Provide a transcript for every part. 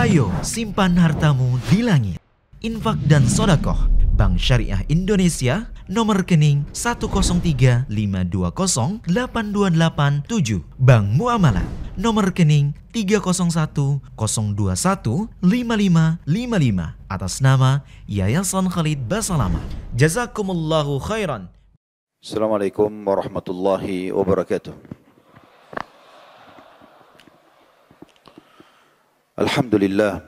Ayo simpan hartamu di langit. Infak dan sodakoh Bank Syariah Indonesia, nomor rekening 10352082887. Bank Muamalah, nomor rekening 30102155555 atas nama Yayasan Khalid Basalamah. Jazakumullahu khairan. Assalamualaikum warahmatullahi wabarakatuh. Alhamdulillah,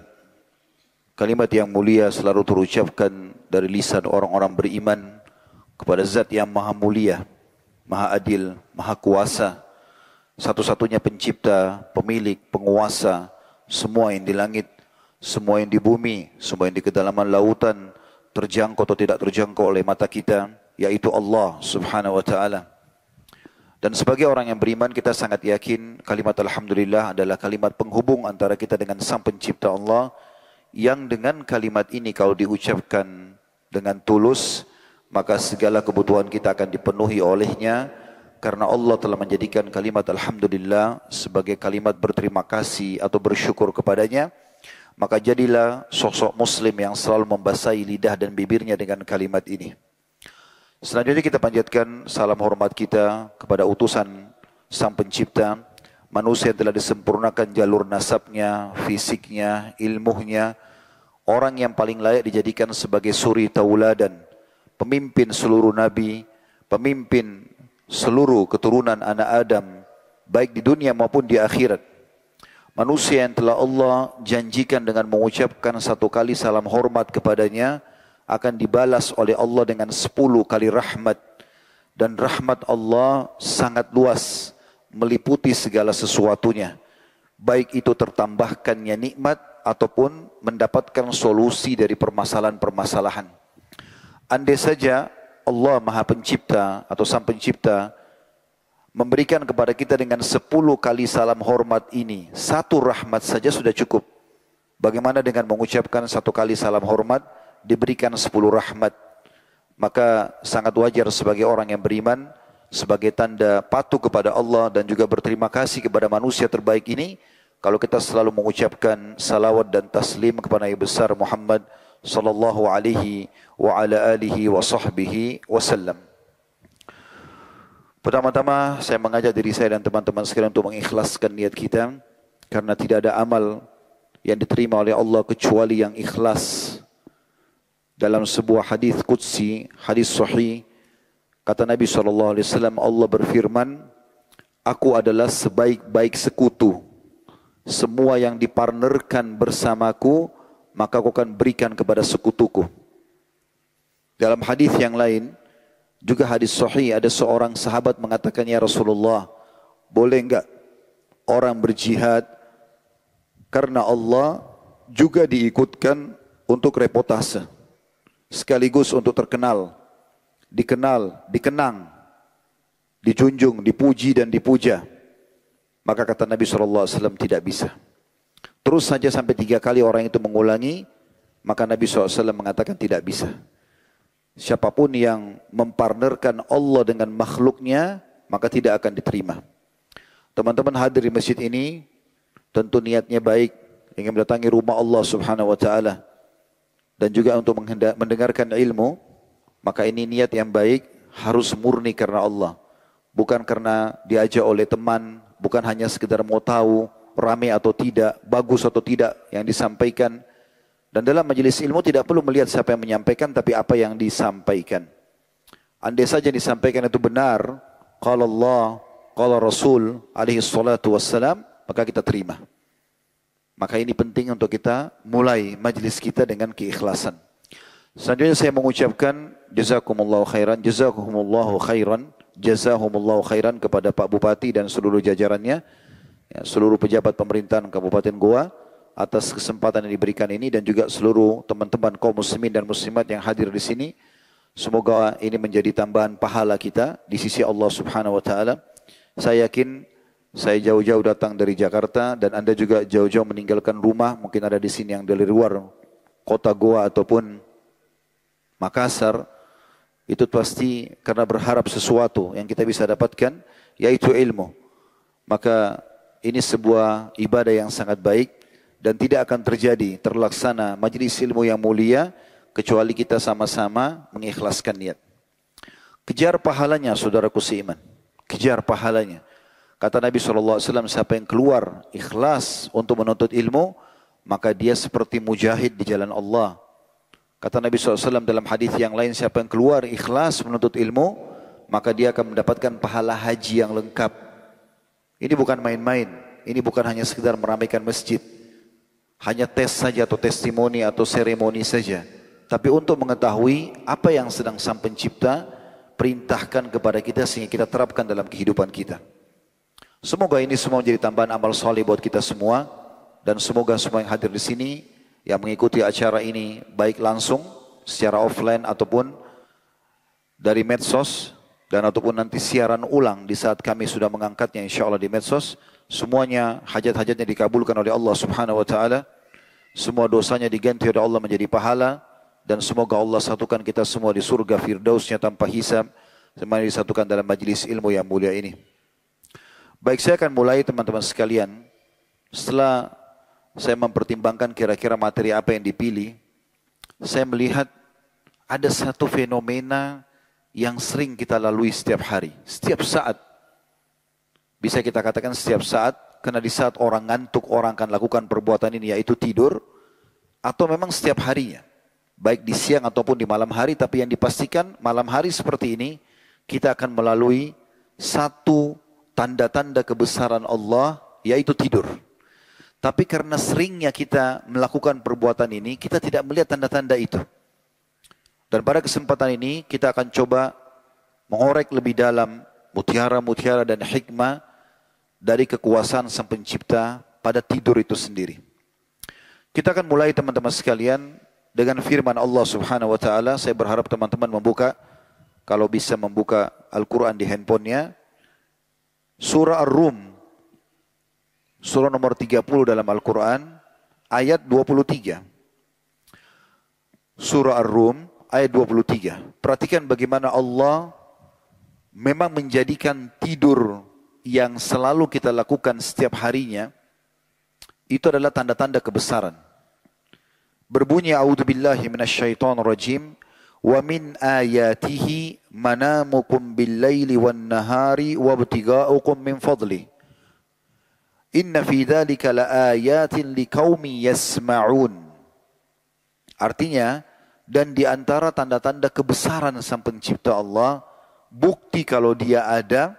kalimat yang mulia selalu terucapkan dari lisan orang-orang beriman kepada Zat yang Maha Mulia, Maha Adil, Maha Kuasa, satu-satunya pencipta, pemilik, penguasa, semua yang di langit, semua yang di bumi, semua yang di kedalaman lautan, terjangkau atau tidak terjangkau oleh mata kita, yaitu Allah Subhanahu wa Ta'ala. Dan sebagai orang yang beriman, kita sangat yakin kalimat Alhamdulillah adalah kalimat penghubung antara kita dengan Sang Pencipta Allah, yang dengan kalimat ini kalau diucapkan dengan tulus, maka segala kebutuhan kita akan dipenuhi olehnya, karena Allah telah menjadikan kalimat Alhamdulillah sebagai kalimat berterima kasih atau bersyukur kepadanya. Maka jadilah sosok muslim yang selalu membasahi lidah dan bibirnya dengan kalimat ini. Selanjutnya kita panjatkan salam hormat kita kepada utusan Sang Pencipta, manusia yang telah disempurnakan jalur nasabnya, fisiknya, ilmunya, orang yang paling layak dijadikan sebagai suri tauladan, pemimpin seluruh nabi, pemimpin seluruh keturunan anak Adam, baik di dunia maupun di akhirat. Manusia yang telah Allah janjikan dengan mengucapkan satu kali salam hormat kepadanya, akan dibalas oleh Allah dengan 10 kali rahmat. Dan rahmat Allah sangat luas, meliputi segala sesuatunya. Baik itu tertambahkannya nikmat ataupun mendapatkan solusi dari permasalahan-permasalahan. Andai saja Allah Maha Pencipta atau Sang Pencipta memberikan kepada kita dengan 10 kali salam hormat ini, satu rahmat saja sudah cukup. Bagaimana dengan mengucapkan satu kali salam hormat diberikan 10 rahmat? Maka sangat wajar sebagai orang yang beriman, sebagai tanda patuh kepada Allah dan juga berterima kasih kepada manusia terbaik ini, kalau kita selalu mengucapkan salawat dan taslim kepada Nabi besar Muhammad sallallahu alaihi wa ala alihi wa sahbihi wasallam. Pertama-tama saya mengajak diri saya dan teman-teman sekalian untuk mengikhlaskan niat kita, karena tidak ada amal yang diterima oleh Allah kecuali yang ikhlas. Dalam sebuah hadis qudsi, hadis sahih, kata Nabi SAW, Allah berfirman, aku adalah sebaik-baik sekutu. Semua yang dipartnerkan bersamaku, maka aku akan berikan kepada sekutuku. Dalam hadis yang lain, juga hadis sahih, ada seorang sahabat mengatakan, ya Rasulullah, boleh enggak orang berjihad karena Allah juga diikutkan untuk reputasi, sekaligus untuk terkenal, dikenang, dijunjung, dipuji dan dipuja? Maka kata Nabi SAW, tidak bisa. Terus saja sampai 3 kali orang itu mengulangi, maka Nabi SAW mengatakan tidak bisa. Siapapun yang mempartnerkan Allah dengan makhluknya, maka tidak akan diterima. Teman-teman hadir di masjid ini, tentu niatnya baik, ingin mendatangi rumah Allah Subhanahu wa Ta'ala, dan juga untuk mendengarkan ilmu, maka ini niat yang baik, harus murni karena Allah. Bukan karena diajak oleh teman, bukan hanya sekedar mau tahu, ramai atau tidak, bagus atau tidak yang disampaikan. Dan dalam majelis ilmu tidak perlu melihat siapa yang menyampaikan, tapi apa yang disampaikan. Andai saja disampaikan itu benar, qala Allah, qala Rasul alaihi salatu wassalam, maka kita terima. Maka ini penting untuk kita mulai majlis kita dengan keikhlasan. Selanjutnya saya mengucapkan jazakumullahu khairan, jazakumullahu khairan, jazahumullahu khairan kepada Pak Bupati dan seluruh jajarannya, ya, seluruh pejabat pemerintahan Kabupaten Goa atas kesempatan yang diberikan ini, dan juga seluruh teman-teman kaum muslimin dan muslimat yang hadir di sini. Semoga ini menjadi tambahan pahala kita di sisi Allah Subhanahu wa Ta'ala. Saya yakin saya jauh-jauh datang dari Jakarta dan Anda juga jauh-jauh meninggalkan rumah, mungkin ada di sini yang dari luar kota Goa ataupun Makassar, itu pasti karena berharap sesuatu yang kita bisa dapatkan, yaitu ilmu. Maka ini sebuah ibadah yang sangat baik, dan tidak akan terjadi terlaksana majelis ilmu yang mulia kecuali kita sama-sama mengikhlaskan niat. Kejar pahalanya saudaraku seiman. Kejar pahalanya. Kata Nabi SAW, siapa yang keluar ikhlas untuk menuntut ilmu, maka dia seperti mujahid di jalan Allah. Kata Nabi SAW dalam hadis yang lain, siapa yang keluar ikhlas menuntut ilmu, maka dia akan mendapatkan pahala haji yang lengkap. Ini bukan main-main. Ini bukan hanya sekedar meramaikan masjid. Hanya tes saja atau testimoni atau seremoni saja. Tapi untuk mengetahui apa yang sedang Sang Pencipta perintahkan kepada kita sehingga kita terapkan dalam kehidupan kita. Semoga ini semua menjadi tambahan amal soleh buat kita semua. Dan semoga semua yang hadir di sini, yang mengikuti acara ini, baik langsung secara offline ataupun dari medsos, dan ataupun nanti siaran ulang di saat kami sudah mengangkatnya insya Allah di medsos, semuanya hajat-hajatnya dikabulkan oleh Allah Subhanahu Wa Taala. Semua dosanya diganti oleh Allah menjadi pahala, dan semoga Allah satukan kita semua di surga firdausnya tanpa hisab, semuanya disatukan dalam majlis ilmu yang mulia ini. Baik, saya akan mulai teman-teman sekalian. Setelah saya mempertimbangkan kira-kira materi apa yang dipilih, saya melihat ada satu fenomena yang sering kita lalui setiap hari, setiap saat. Bisa kita katakan setiap saat, karena di saat orang ngantuk, orang akan lakukan perbuatan ini, yaitu tidur, atau memang setiap harinya. Baik di siang ataupun di malam hari, tapi yang dipastikan malam hari seperti ini, kita akan melalui satu tanda-tanda kebesaran Allah, yaitu tidur. Tapi karena seringnya kita melakukan perbuatan ini, kita tidak melihat tanda-tanda itu. Dan pada kesempatan ini, kita akan coba mengorek lebih dalam mutiara-mutiara dan hikmah dari kekuasaan Sang Pencipta pada tidur itu sendiri. Kita akan mulai teman-teman sekalian dengan firman Allah Subhanahu Wa Taala. Saya berharap teman-teman membuka, kalau bisa membuka Al-Quran di handphonenya, surah Ar-Rum, surah nomor 30 dalam Al-Quran, ayat 23. Surah Ar-Rum, ayat 23. Perhatikan bagaimana Allah memang menjadikan tidur yang selalu kita lakukan setiap harinya, itu adalah tanda-tanda kebesaran. Berbunyi, a'udzubillahi minasyaitonirrajim, wa min ayatihi manamukum bil-laili wan-nahari wabtiga'ukum min fadli. Inna fi dzalika laayatin liqaumin yasma'un. Artinya, dan di antara tanda-tanda kebesaran Sang Pencipta Allah, bukti kalau Dia ada,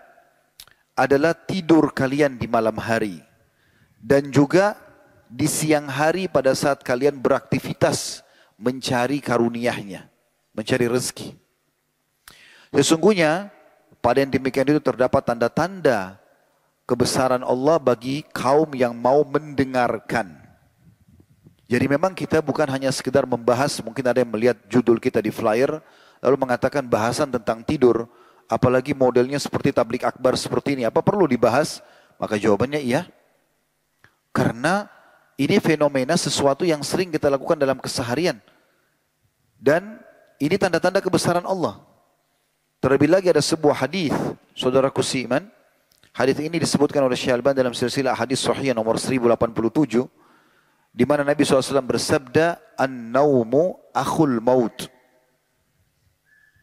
adalah tidur kalian di malam hari. Dan juga di siang hari pada saat kalian beraktivitas mencari karunia-Nya, mencari rezeki. Sesungguhnya pada yang demikian itu terdapat tanda-tanda kebesaran Allah bagi kaum yang mau mendengarkan. Jadi memang kita bukan hanya sekedar membahas, mungkin ada yang melihat judul kita di flyer, lalu mengatakan bahasan tentang tidur, apalagi modelnya seperti tablik akbar seperti ini, apa perlu dibahas? Maka jawabannya iya. Karena ini fenomena sesuatu yang sering kita lakukan dalam keseharian. Dan ini tanda-tanda kebesaran Allah. Terlebih lagi ada sebuah hadis, saudaraku seiman. Hadis ini disebutkan oleh Syekh Al-Albani dalam silsilah hadis sahih nomor 1087. Di mana Nabi SAW bersabda, An-naumu akhul maut.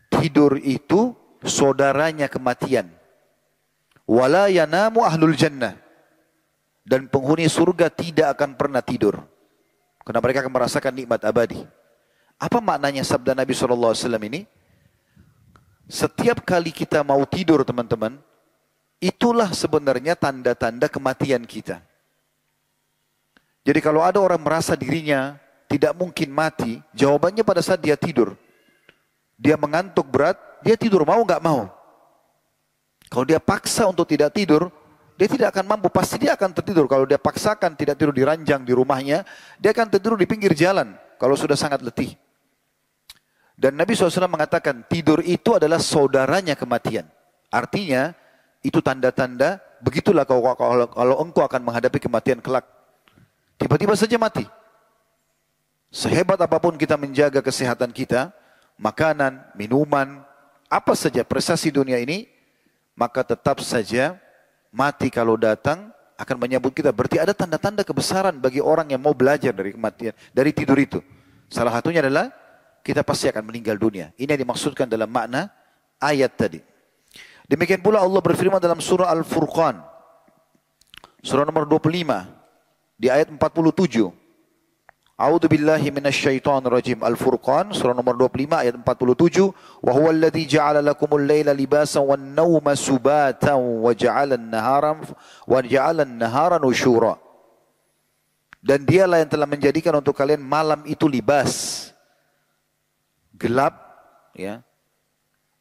Tidur itu saudaranya kematian. Wala yanamu ahlul jannah. Dan penghuni surga tidak akan pernah tidur. Karena mereka akan merasakan nikmat abadi. Apa maknanya sabda Nabi SAW ini? Setiap kali kita mau tidur teman-teman, itulah sebenarnya tanda-tanda kematian kita. Jadi kalau ada orang merasa dirinya tidak mungkin mati, jawabannya pada saat dia tidur. Dia mengantuk berat, dia tidur mau nggak mau. Kalau dia paksa untuk tidak tidur, dia tidak akan mampu, pasti dia akan tertidur. Kalau dia paksakan tidak tidur di ranjang di rumahnya, dia akan tertidur di pinggir jalan kalau sudah sangat letih. Dan Nabi SAW mengatakan tidur itu adalah saudaranya kematian. Artinya itu tanda-tanda, begitulah kalau engkau akan menghadapi kematian kelak. Tiba-tiba saja mati. Sehebat apapun kita menjaga kesehatan kita, makanan, minuman, apa saja prestasi dunia ini, maka tetap saja mati kalau datang akan menyambut kita. Berarti ada tanda-tanda kebesaran bagi orang yang mau belajar dari kematian, dari tidur itu. Salah satunya adalah kita pasti akan meninggal dunia. Ini yang dimaksudkan dalam makna ayat tadi. Demikian pula Allah berfirman dalam surah Al-Furqan. Surah nomor 25. Di ayat 47. A'udzu billahi minasyaitonir rajim. Al-Furqan surah nomor 25 ayat 47. Wa huwal ladzi ja'ala lakumul laila libasan wan nauma subatan wa ja'ala an-nahara nusyura. Dan dialah yang telah menjadikan untuk kalian malam itu libas. Gelap, ya.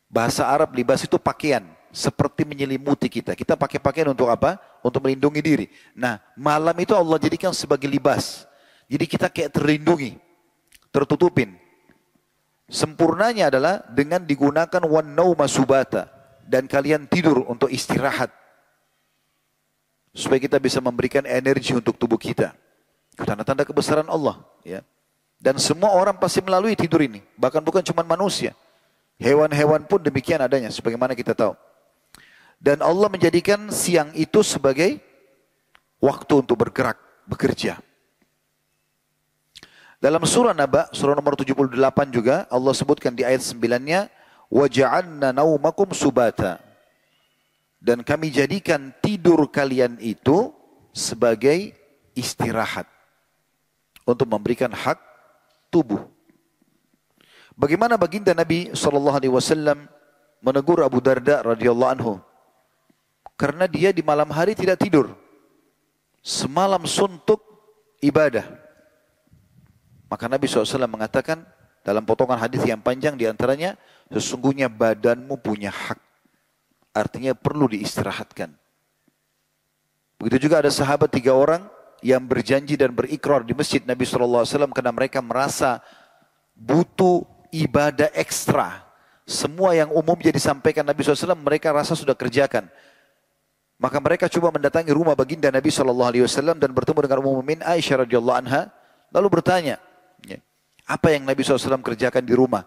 Bahasa Arab libas itu pakaian, seperti menyelimuti kita. Kita pakai pakaian untuk apa? Untuk melindungi diri. Nah, malam itu Allah jadikan sebagai libas. Jadi kita kayak terlindungi, tertutupin. Sempurnanya adalah dengan digunakan wan nauma subata, dan kalian tidur untuk istirahat. Supaya kita bisa memberikan energi untuk tubuh kita. Tanda-tanda kebesaran Allah, ya. Dan semua orang pasti melalui tidur ini. Bahkan bukan cuma manusia. Hewan-hewan pun demikian adanya. Sebagaimana kita tahu. Dan Allah menjadikan siang itu sebagai waktu untuk bergerak, bekerja. Dalam surah Naba, surah nomor 78 juga, Allah sebutkan di ayat 9-nya, وَجَعَلْنَا نَوْمَكُمْ سُبَاتًا. Dan kami jadikan tidur kalian itu sebagai istirahat. Untuk memberikan hak tubuh. Bagaimana baginda Nabi SAW menegur Abu Darda radhiyallahu anhu? Karena dia di malam hari tidak tidur. Semalam suntuk ibadah. Maka Nabi SAW mengatakan dalam potongan hadis yang panjang diantaranya, sesungguhnya badanmu punya hak. Artinya perlu diistirahatkan. Begitu juga ada sahabat 3 orang yang berjanji dan berikrar di masjid Nabi SAW karena mereka merasa butuh ibadah ekstra. Semua yang umumnya disampaikan Nabi SAW mereka rasa sudah kerjakan. Maka mereka coba mendatangi rumah baginda Nabi SAW dan bertemu dengan Ummul Mukminin Aisyah radhiyallahu anha. Lalu bertanya, apa yang Nabi SAW kerjakan di rumah?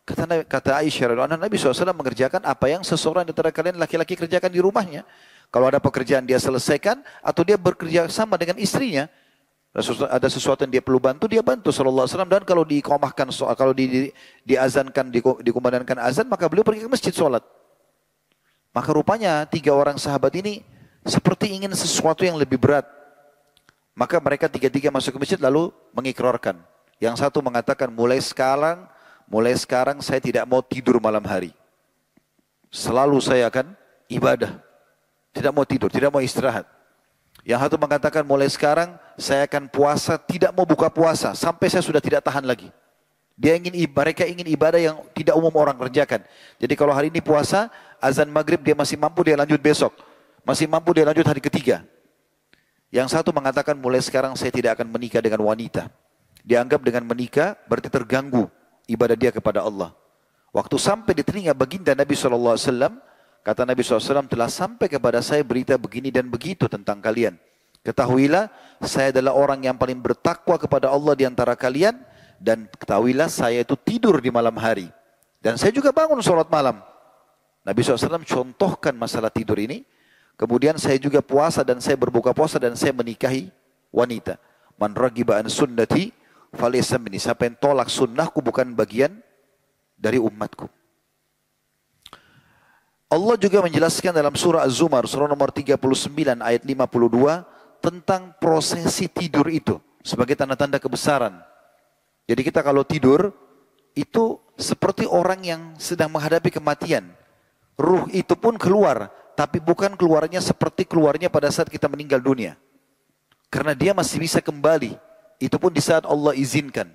Kata Aisyah radhiyallahu anha, Nabi SAW mengerjakan apa yang seseorang di antara kalian laki-laki kerjakan di rumahnya. Kalau ada pekerjaan dia selesaikan atau dia bekerja sama dengan istrinya, ada sesuatu yang dia perlu bantu, dia bantu sallallahu alaihi wasallam. Dan kalau diiqamahkan, kalau diazankan, dikumandangkan azan, maka beliau pergi ke masjid sholat. Maka rupanya 3 orang sahabat ini seperti ingin sesuatu yang lebih berat. Maka mereka 3-3 masuk ke masjid lalu mengikrarkan. Yang satu mengatakan, mulai sekarang saya tidak mau tidur malam hari. Selalu saya akan ibadah. Tidak mau tidur, tidak mau istirahat. Yang satu mengatakan mulai sekarang saya akan puasa, tidak mau buka puasa sampai saya sudah tidak tahan lagi. Mereka ingin ibadah yang tidak umum orang kerjakan. Jadi kalau hari ini puasa, azan maghrib dia masih mampu, dia lanjut besok. Masih mampu, dia lanjut hari ketiga. Yang satu mengatakan mulai sekarang saya tidak akan menikah dengan wanita. Dianggap dengan menikah berarti terganggu ibadah dia kepada Allah. Waktu sampai di telinga baginda Nabi SAW, kata Nabi SAW, telah sampai kepada saya berita begini dan begitu tentang kalian. Ketahuilah, saya adalah orang yang paling bertakwa kepada Allah di antara kalian. Dan ketahuilah, saya itu tidur di malam hari. Dan saya juga bangun sholat malam. Nabi SAW contohkan masalah tidur ini. Kemudian saya juga puasa dan saya berbuka puasa dan saya menikahi wanita. Man ragiba an sunnati falaysa minni. Siapa yang tolak sunnahku bukan bagian dari umatku. Allah juga menjelaskan dalam surah Az-Zumar, surah nomor 39 ayat 52, tentang prosesi tidur itu sebagai tanda-tanda kebesaran. Jadi kita kalau tidur, itu seperti orang yang sedang menghadapi kematian. Ruh itu pun keluar, tapi bukan keluarnya seperti keluarnya pada saat kita meninggal dunia. Karena dia masih bisa kembali, itu pun di saat Allah izinkan.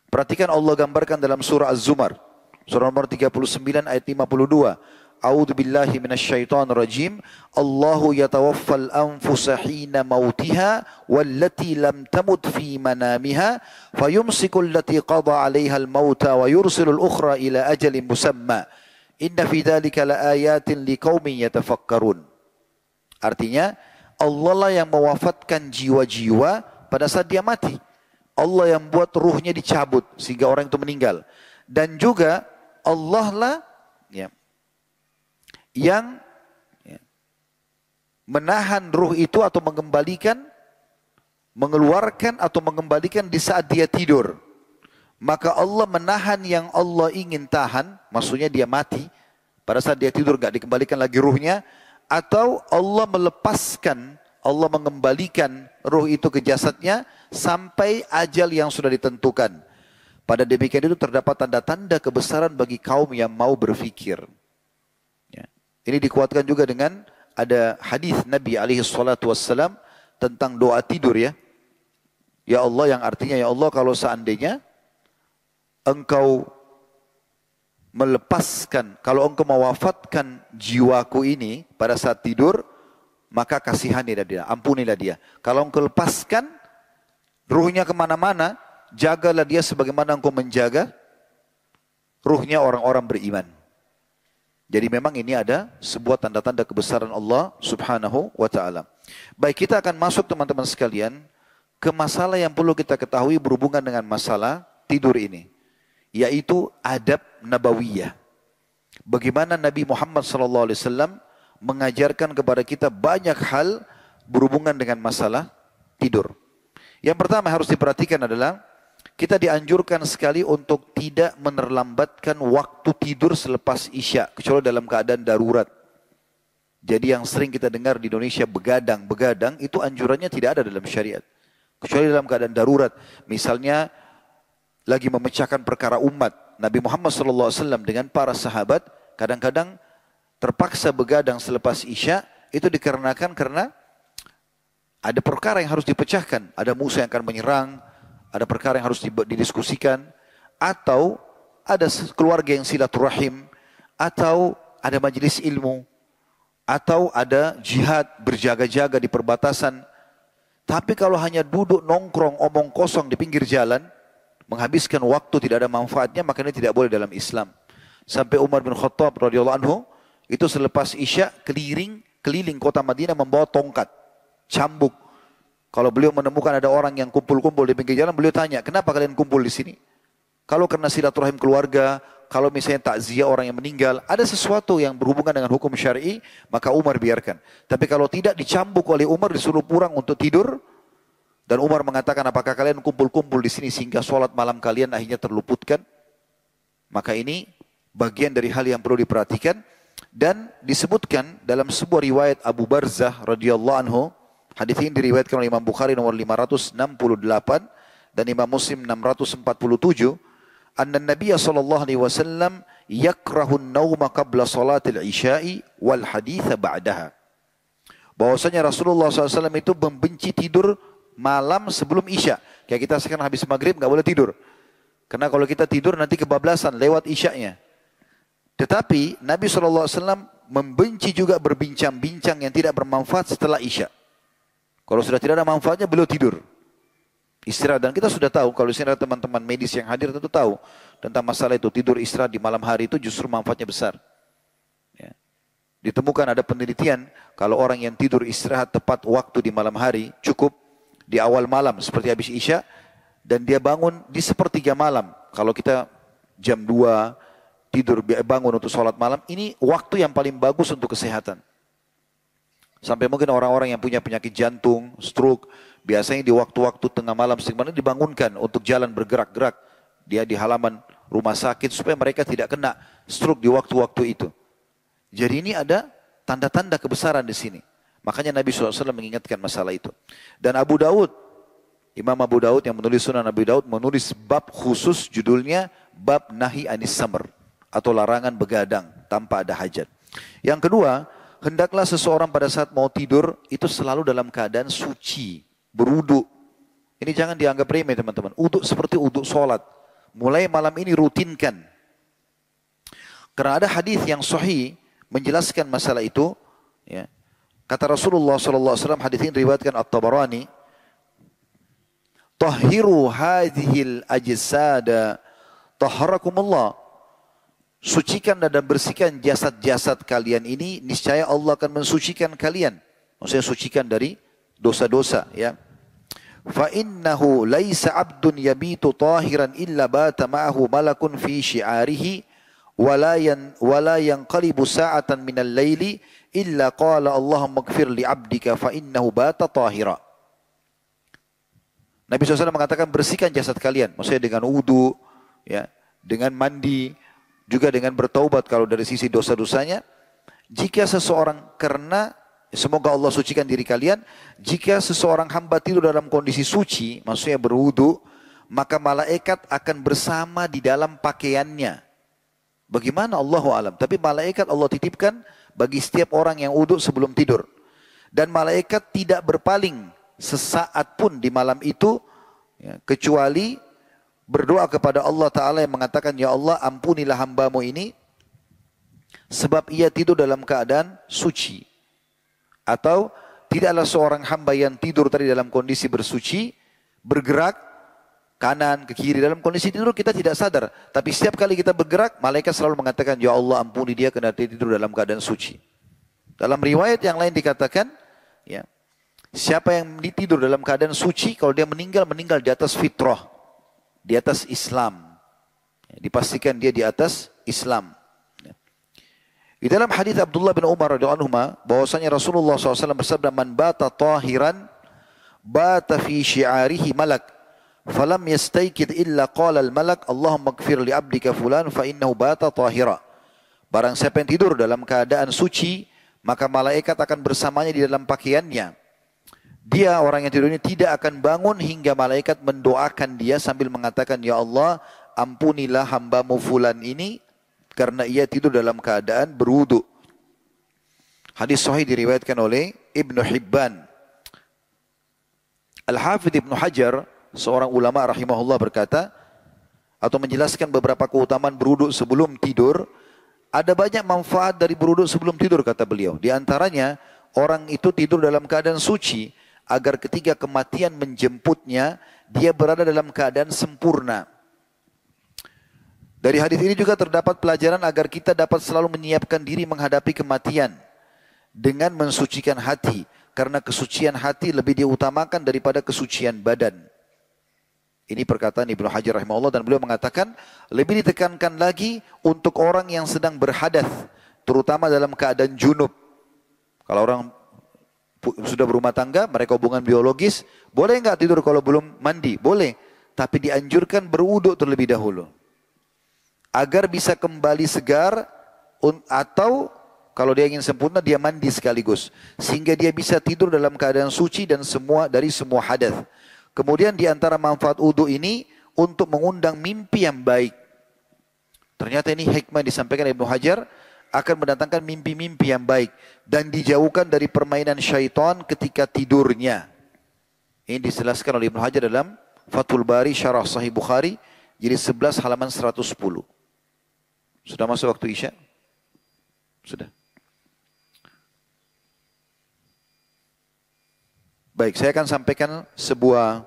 Perhatikan Allah gambarkan dalam surah Az-Zumar, surah nomor 39 ayat 52. A'udzu billahi minasyaitonir rajim. Allahu yatawaffal anfusa hina mautiha wallati lam tamut fi manamiha fayumsiku allati qada 'alaiha al-mauta wa yursilu al-ukhra ila ajalin musamma. Inna fi dzalika laayatin liqaumin yatafakkarun. Artinya Allah lah yang mewafatkan jiwa-jiwa pada saat dia mati. Allah yang buat ruhnya dicabut sehingga orang itu meninggal. Dan juga Allah lah yang menahan ruh itu atau mengembalikan, mengeluarkan atau mengembalikan di saat dia tidur. Maka Allah menahan yang Allah ingin tahan, maksudnya dia mati, pada saat dia tidur nggak dikembalikan lagi ruhnya, atau Allah melepaskan, Allah mengembalikan ruh itu ke jasadnya sampai ajal yang sudah ditentukan. Pada demikian itu terdapat tanda-tanda kebesaran bagi kaum yang mau berfikir. Ya. Ini dikuatkan juga dengan ada hadis Nabi SAW tentang doa tidur ya. Ya Allah, yang artinya ya Allah, kalau seandainya engkau melepaskan, kalau engkau mewafatkan jiwaku ini pada saat tidur, maka kasihanilah dia, ampunilah dia. Kalau engkau lepaskan ruhnya kemana-mana, jagalah dia sebagaimana engkau menjaga ruhnya orang-orang beriman. Jadi memang ini ada sebuah tanda-tanda kebesaran Allah subhanahu wa ta'ala. Baik, kita akan masuk teman-teman sekalian ke masalah yang perlu kita ketahui berhubungan dengan masalah tidur ini, yaitu adab nabawiyah. Bagaimana Nabi Muhammad SAW mengajarkan kepada kita banyak hal berhubungan dengan masalah tidur. Yang pertama harus diperhatikan adalah kita dianjurkan sekali untuk tidak menerlambatkan waktu tidur selepas Isya, kecuali dalam keadaan darurat. Jadi yang sering kita dengar di Indonesia begadang, itu anjurannya tidak ada dalam syariat. Kecuali dalam keadaan darurat. Misalnya lagi memecahkan perkara umat. Nabi Muhammad SAW dengan para sahabat kadang-kadang terpaksa begadang selepas Isya, itu dikarenakan karena ada perkara yang harus dipecahkan. Ada musuh yang akan menyerang, ada perkara yang harus didiskusikan, atau ada keluarga yang silaturahim, atau ada majelis ilmu, atau ada jihad berjaga-jaga di perbatasan. Tapi kalau hanya duduk nongkrong omong kosong di pinggir jalan, menghabiskan waktu tidak ada manfaatnya, maka ini tidak boleh dalam Islam. Sampai Umar bin Khattab radhiyallahu anhu itu selepas Isya keliling kota Madinah membawa tongkat, cambuk. Kalau beliau menemukan ada orang yang kumpul-kumpul di pinggir jalan, beliau tanya, kenapa kalian kumpul di sini? Kalau karena silaturahim keluarga, kalau misalnya takziah orang yang meninggal, ada sesuatu yang berhubungan dengan hukum syar'i, maka Umar biarkan. Tapi kalau tidak, dicambuk oleh Umar, disuruh pulang untuk tidur. Dan Umar mengatakan, apakah kalian kumpul-kumpul di sini sehingga sholat malam kalian akhirnya terluputkan? Maka ini bagian dari hal yang perlu diperhatikan. Dan disebutkan dalam sebuah riwayat Abu Barzah radhiyallahu anhu, hadis ini diriwayatkan oleh Imam Bukhari nomor 568 dan Imam Muslim 647. Anna Nabi sallallahu alaihi wasallam yakrahu an-nauma qabla salatil isya'i wal haditha ba'daha. Bahwasanya Rasulullah SAW itu membenci tidur malam sebelum Isya. Kayak kita sekarang habis maghrib nggak boleh tidur. Karena kalau kita tidur nanti kebablasan lewat Isya'nya. Tetapi Nabi SAW membenci juga berbincang-bincang yang tidak bermanfaat setelah Isya. Kalau sudah tidak ada manfaatnya, beliau tidur. Istirahat. Dan kita sudah tahu, kalau istirahat teman-teman medis yang hadir tentu tahu tentang masalah itu. Tidur istirahat di malam hari itu justru manfaatnya besar. Ya. Ditemukan ada penelitian, kalau orang yang tidur istirahat tepat waktu di malam hari, cukup di awal malam seperti habis Isya, dan dia bangun di sepertiga malam. Kalau kita jam 2 tidur bangun untuk sholat malam, ini waktu yang paling bagus untuk kesehatan. Sampai mungkin orang-orang yang punya penyakit jantung, stroke, biasanya di waktu-waktu tengah malam sebenarnya dibangunkan untuk jalan bergerak-gerak. Dia di halaman rumah sakit supaya mereka tidak kena stroke di waktu-waktu itu. Jadi ini ada tanda-tanda kebesaran di sini. Makanya Nabi SAW mengingatkan masalah itu. Dan Abu Daud, Imam Abu Daud yang menulis Sunan Abu Daud menulis bab khusus judulnya Bab Nahi Anis Samr, atau larangan begadang tanpa ada hajat. Yang kedua, hendaklah seseorang pada saat mau tidur itu selalu dalam keadaan suci, berwudu. Ini jangan dianggap remeh teman-teman. Wudu seperti wudu sholat. Mulai malam ini rutinkan. Karena ada hadis yang sahih menjelaskan masalah itu. Ya. Kata Rasulullah SAW, hadis ini diriwayatkan At-Tabarani, "Tahhiru hadhil ajsada tahharakumullah." Sucikan dan bersihkan jasad-jasad kalian ini, niscaya Allah akan mensucikan kalian. Maksudnya sucikan dari dosa-dosa, ya. Fa innahu laisa 'abdun yabitu tahiran illa bata ma'ahu malakun fi syi'arihi wala yanqalibu sa'atan minal laili illa qala Allahumma ighfir li 'abdika fa innahu bata tahira. Nabi SAW mengatakan bersihkan jasad kalian, maksudnya dengan wudu, ya, dengan mandi, juga dengan bertaubat kalau dari sisi dosa-dosanya. Jika seseorang, karena semoga Allah sucikan diri kalian, jika seseorang hamba tidur dalam kondisi suci, maksudnya berwudu, maka malaikat akan bersama di dalam pakaiannya. Bagaimana Allahu alam? Tapi malaikat Allah titipkan bagi setiap orang yang wudu sebelum tidur. Dan malaikat tidak berpaling sesaat pun di malam itu, ya, kecuali berdoa kepada Allah Ta'ala yang mengatakan, ya Allah ampunilah hambamu ini sebab ia tidur dalam keadaan suci. Atau tidaklah seorang hamba yang tidur tadi dalam kondisi bersuci, bergerak kanan ke kiri dalam kondisi tidur kita tidak sadar. Tapi setiap kali kita bergerak, malaikat selalu mengatakan, ya Allah ampuni dia karena dia tidur dalam keadaan suci. Dalam riwayat yang lain dikatakan, ya, siapa yang tidur dalam keadaan suci, kalau dia meninggal, meninggal di atas fitrah, di atas Islam. Dipastikan dia di atas Islam. Di dalam hadis Abdullah bin Umar radhiyallahu anhu, bahwasanya Rasulullah SAW bersabda, man bata tahiran, bata fi syi'arihi malak, falam yastaykid illa qala al-malak, Allahumma ighfir li 'abdika fulan fa innahu bata tahira. Barang siapa yang tidur dalam keadaan suci, maka malaikat akan bersamanya di dalam pakaiannya. Dia, orang yang tidur ini, tidak akan bangun hingga malaikat mendoakan dia sambil mengatakan, ya Allah ampunilah hambamu fulan ini karena ia tidur dalam keadaan berwudu. Hadis sahih diriwayatkan oleh Ibnu Hibban. Al-Hafidh Ibnu Hajar, seorang ulama rahimahullah, berkata atau menjelaskan beberapa keutamaan berwudu sebelum tidur. Ada banyak manfaat dari berwudu sebelum tidur, kata beliau. Di antaranya, orang itu tidur dalam keadaan suci agar ketika kematian menjemputnya, dia berada dalam keadaan sempurna. Dari hadis ini juga terdapat pelajaran agar kita dapat selalu menyiapkan diri menghadapi kematian dengan mensucikan hati, karena kesucian hati lebih diutamakan daripada kesucian badan. Ini perkataan Ibnu Hajar rahimahullah, dan beliau mengatakan lebih ditekankan lagi untuk orang yang sedang berhadath, terutama dalam keadaan junub. Kalau orang sudah berumah tangga, mereka hubungan biologis, boleh nggak tidur kalau belum mandi? Boleh, tapi dianjurkan berwudu terlebih dahulu agar bisa kembali segar, atau kalau dia ingin sempurna, dia mandi sekaligus sehingga dia bisa tidur dalam keadaan suci dan dari semua hadath. Kemudian di antara manfaat wudu ini untuk mengundang mimpi yang baik. Ternyata ini hikmah disampaikan Ibnu Hajar, akan mendatangkan mimpi-mimpi yang baik dan dijauhkan dari permainan syaitan ketika tidurnya. Ini dijelaskan oleh Ibnu Hajar dalam Fathul Bari Syarah Sahih Bukhari, jilid 11 halaman 110. Sudah masuk waktu Isya? Sudah. Baik, saya akan sampaikan sebuah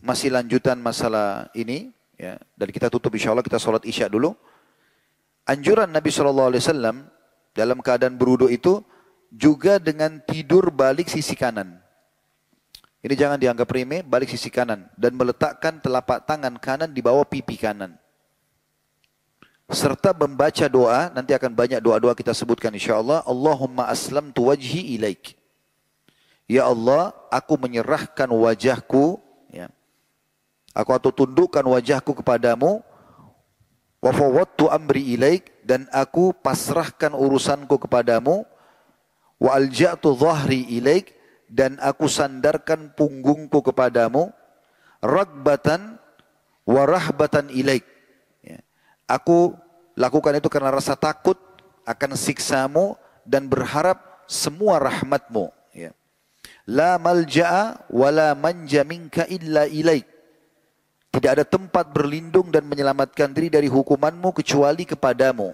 masih lanjutan masalah ini, ya. Dan kita tutup insya Allah, kita sholat Isya dulu. Anjuran Nabi SAW dalam keadaan berwudu itu juga dengan tidur balik sisi kanan. Ini jangan dianggap remeh, balik sisi kanan. Dan meletakkan telapak tangan kanan di bawah pipi kanan. Serta membaca doa, nanti akan banyak doa-doa kita sebutkan insyaAllah. Allahumma aslamtu wajhi ilaik. Ya Allah, aku menyerahkan wajahku, ya. Atau tundukkan wajahku kepadamu. Wa fawwadtu amri ilaik, dan aku pasrahkan urusanku kepadamu. Wa alja'tu dhahri ilaik, dan aku sandarkan punggungku kepadamu. Ragbatan wa rahbatan ilaik. Aku lakukan itu karena rasa takut akan siksamu dan berharap semua rahmatmu. Ya. La malja'a wa la manja minka illa ilaik. Tidak ada tempat berlindung dan menyelamatkan diri dari hukumanmu kecuali kepadamu.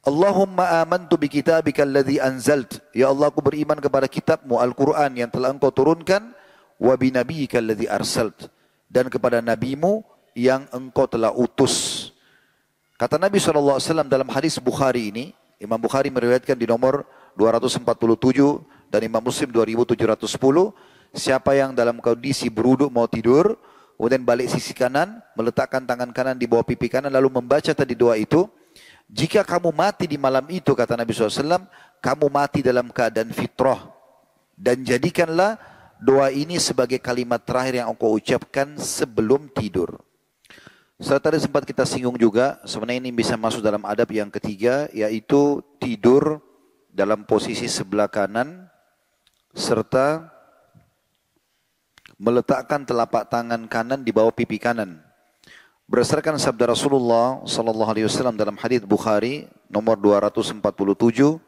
Allahumma amantu bi kitabika alladhi anzalt. Ya Allah, aku beriman kepada kitabmu Al-Quran yang telah engkau turunkan. Wa bi nabiyyika alladhi arsalt. Dan kepada nabimu yang engkau telah utus. Kata Nabi SAW dalam hadis Bukhari ini, Imam Bukhari meriwayatkan di nomor 247 dan Imam Muslim 2710, siapa yang dalam kondisi berwudu mau tidur, kemudian balik sisi kanan, meletakkan tangan kanan di bawah pipi kanan, lalu membaca tadi doa itu, Jika kamu mati di malam itu, kata Nabi SAW, kamu mati dalam keadaan fitrah. Dan jadikanlah doa ini sebagai kalimat terakhir yang engkau ucapkan sebelum tidur. Setelah tadi sempat kita singgung juga, sebenarnya ini bisa masuk dalam adab yang ketiga, yaitu tidur dalam posisi sebelah kanan, serta meletakkan telapak tangan kanan di bawah pipi kanan. Berdasarkan sabda Rasulullah sallallahu alaihi wasallam dalam hadis Bukhari nomor 247,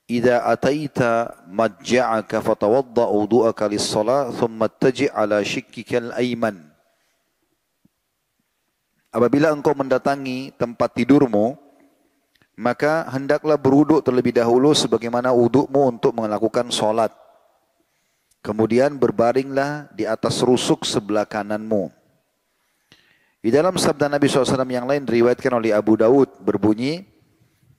"Idza ataita majja'aka fatawadda wudu'aka lis-shalah thumma ittaji' ala shikkika al-ayman." Apabila engkau mendatangi tempat tidurmu, maka hendaklah berwuduk terlebih dahulu sebagaimana wudukmu untuk melakukan salat. Kemudian berbaringlah di atas rusuk sebelah kananmu. Di dalam sabda Nabi SAW yang lain diriwayatkan oleh Abu Daud berbunyi,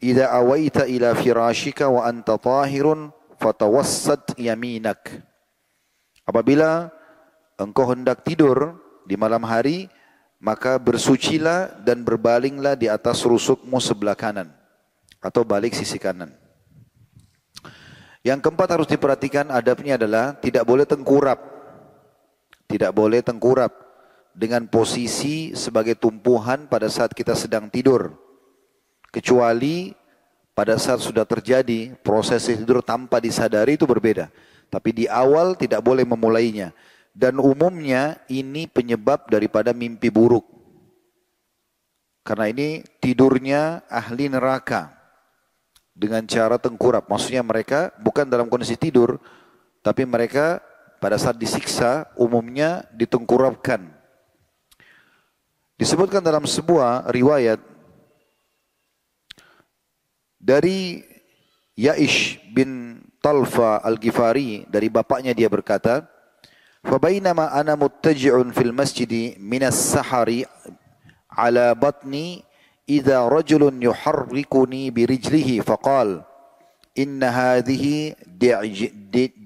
"Idza awaita ila firashika wa anta tahirun fatawassat yaminak." Apabila engkau hendak tidur di malam hari, maka bersucilah dan berbalinglah di atas rusukmu sebelah kanan atau balik sisi kanan. Yang keempat harus diperhatikan adabnya adalah tidak boleh tengkurap. Tidak boleh tengkurap dengan posisi sebagai tumpuhan pada saat kita sedang tidur. Kecuali pada saat sudah terjadi proses tidur tanpa disadari, itu berbeda. Tapi di awal tidak boleh memulainya. Dan umumnya ini penyebab daripada mimpi buruk. Karena ini tidurnya ahli neraka dengan cara tengkurap. Maksudnya mereka bukan dalam kondisi tidur, tapi mereka pada saat disiksa umumnya ditengkurapkan. Disebutkan dalam sebuah riwayat dari Ya'ish bin Talfa Al-Ghifari, dari bapaknya dia berkata, "Fabainama ana muttaji'un fil masjidi minas sahari ala batni idza rajulun yuharrikuni birijlihi faqal inna hadhihi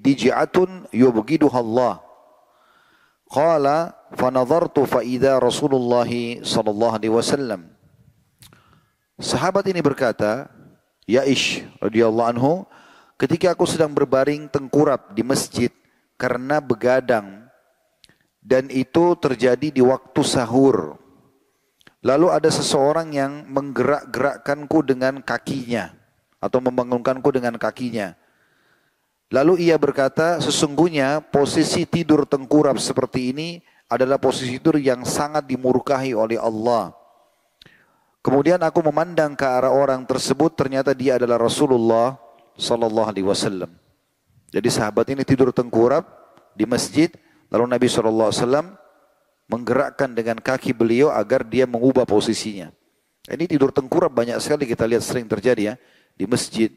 dij'atun yubghiduha Allah." Qala fanadhartu fa idza Rasulullah sallallahu alaihi wasallam. Sahabat ini berkata, Ya'ish radhiyallahu anhu, ketika aku sedang berbaring tengkurap di masjid karena begadang, dan itu terjadi di waktu sahur. Lalu ada seseorang yang menggerak-gerakkanku dengan kakinya atau membangunkanku dengan kakinya. Lalu ia berkata, sesungguhnya posisi tidur tengkurap seperti ini adalah posisi tidur yang sangat dimurkahi oleh Allah. Kemudian aku memandang ke arah orang tersebut, ternyata dia adalah Rasulullah sallallahu alaihi wasallam. Jadi sahabat ini tidur tengkurap di masjid, lalu Nabi sallallahu alaihi wasallam menggerakkan dengan kaki beliau agar dia mengubah posisinya. Ini tidur tengkurap banyak sekali kita lihat sering terjadi ya di masjid.